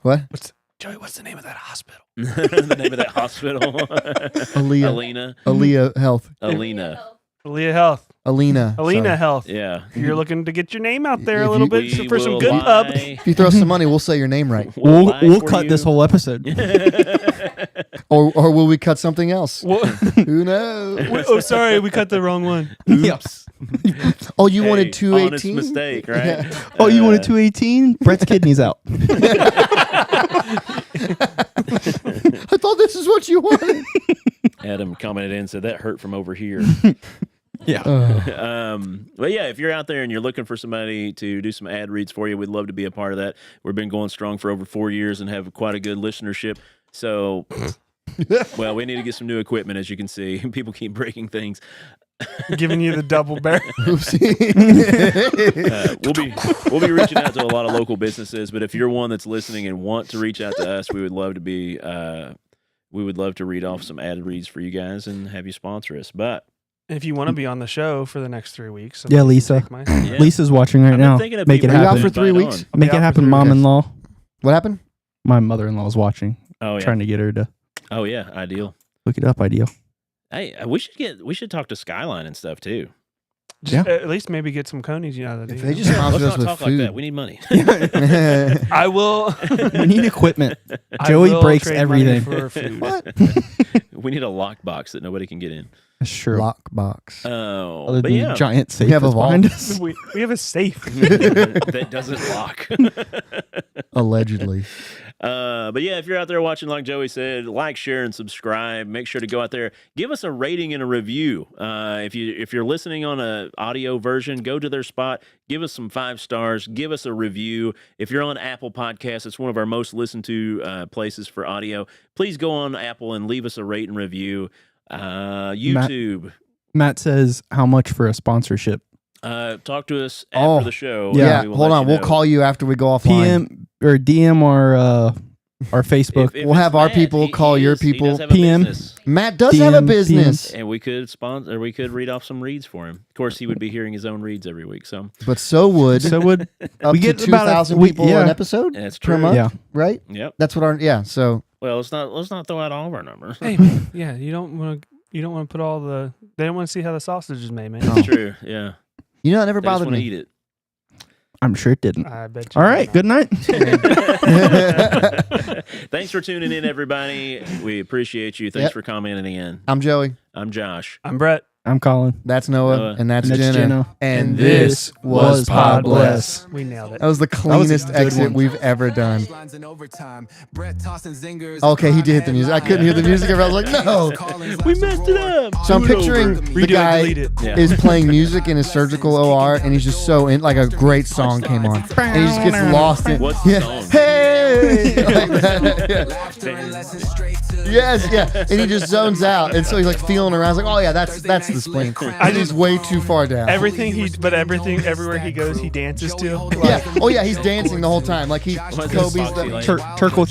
What? Joey, what's the name of that hospital? The name of that hospital. Aaliyah. Alina. Aaliyah Health. Alina. Aaliyah Health. Alina. Alina sorry. Health. Yeah. If you're looking to get your name out there If a little you- bit We for some will good pub. lie- If you throw some money, we'll say your name right. We'll lie we'll for cut you. this whole episode. Or will we cut something else? What? Who knows? Oh, sorry, we cut the wrong one. Yes. Oh, you wanted Honest 218? mistake, right? Yeah. Oh, you wanted 218? Brett's kidney's out. I thought this is what you wanted. Adam commented in and said that hurt from over here. Yeah. But yeah, if you're out there and you're looking for somebody to do some ad reads for you, we'd love to be a part of that. We've been going strong for over 4 years and have quite a good listenership. So, well, we need to get some new equipment, as you can see. People keep breaking things. Giving you the double barrel. We'll be reaching out to a lot of local businesses, but if you're one that's listening and want to reach out to us, we would love to be we would love to read off some ad reads for you guys and have you sponsor us. But If you want to be on the show for the next 3 weeks. Yeah, Lisa. yeah. Lisa's watching right I've been now. thinking of Make it people Are you out happen. for 3 weeks? I'll Make be it out for happen, 3 weeks. mom-in-law. What happened? My mother-in-law is watching. Oh yeah. Trying to get her to Oh yeah. Ideal. look it up. Ideal. Hey, we should talk to Skyline and stuff too. Just, at least maybe get some conies out of the If deal. they just Let's sponsor us not with talk like food. that. We need money. I will. We need equipment. I Joey will breaks trade money everything. for food. What? We need a lockbox that nobody can get in. That's true. Lockbox. Oh, Other but than yeah, the giant safe have a that's vault. behind us. we have a safe. that doesn't lock. Allegedly. But yeah, if you're out there watching, like Joey said, like, share, and subscribe. Make sure to go out there, give us a rating and a review. If you're listening on a audio version, go to their spot, give us some 5 stars, give us a review. If you're on Apple Podcasts, it's one of our most listened to places for audio. Please go on Apple and leave us a rate and review. YouTube. Matt says, how much for a sponsorship? Talk to us after the show. Yeah, We will hold let on. you We'll know. call you after we go offline. PM or DM our Facebook. If We'll it's have our Matt, people call your he people. does have a PM. business. Matt does have a DM. business, And we could sponsor, or we could read off some reads for him. Of course, he would be hearing his own reads every week. So but so would So would up we to get about 2,000 we- people yeah. an episode that's per true. month, Yeah. right? Yep. That's what our So Well, let's not throw out all of our numbers. Hey, man, yeah, you don't want to put all the. They don't want to see how the sausage is made, man. No. That's true. Yeah. you know, it never They just bothered want to me. eat it. I'm sure it didn't. I bet you. All right. Good night. Thanks for tuning in, everybody. We appreciate you. Thanks Yep. for commenting in. I'm Joey. I'm Josh. I'm Brett. I'm Colin. That's Noah, Noah. and that's And that's Jenna. Jenna. And this was Pod Bless. We nailed it. That was the was a cleanest good exit one. we've ever done. Okay, Okay, he did hit the music. I couldn't hear the music. I was like, no. We messed it up. So I'm Do it picturing over. the Redo it, guy delete it. Yeah. is playing music in his surgical OR, and he's just so in. Like a great song came on, and he just gets lost in. What's the Yeah. song? Hey, like that. Yeah. Yes, yeah, and he just zones out, and so he's like feeling around. He's like, oh yeah, that's the spleen. And he's way too far down. Everywhere he goes, he dances to. Yeah. Oh yeah, he's dancing the whole time. Like What's this Kobe's Foxy the Lane? Turkle.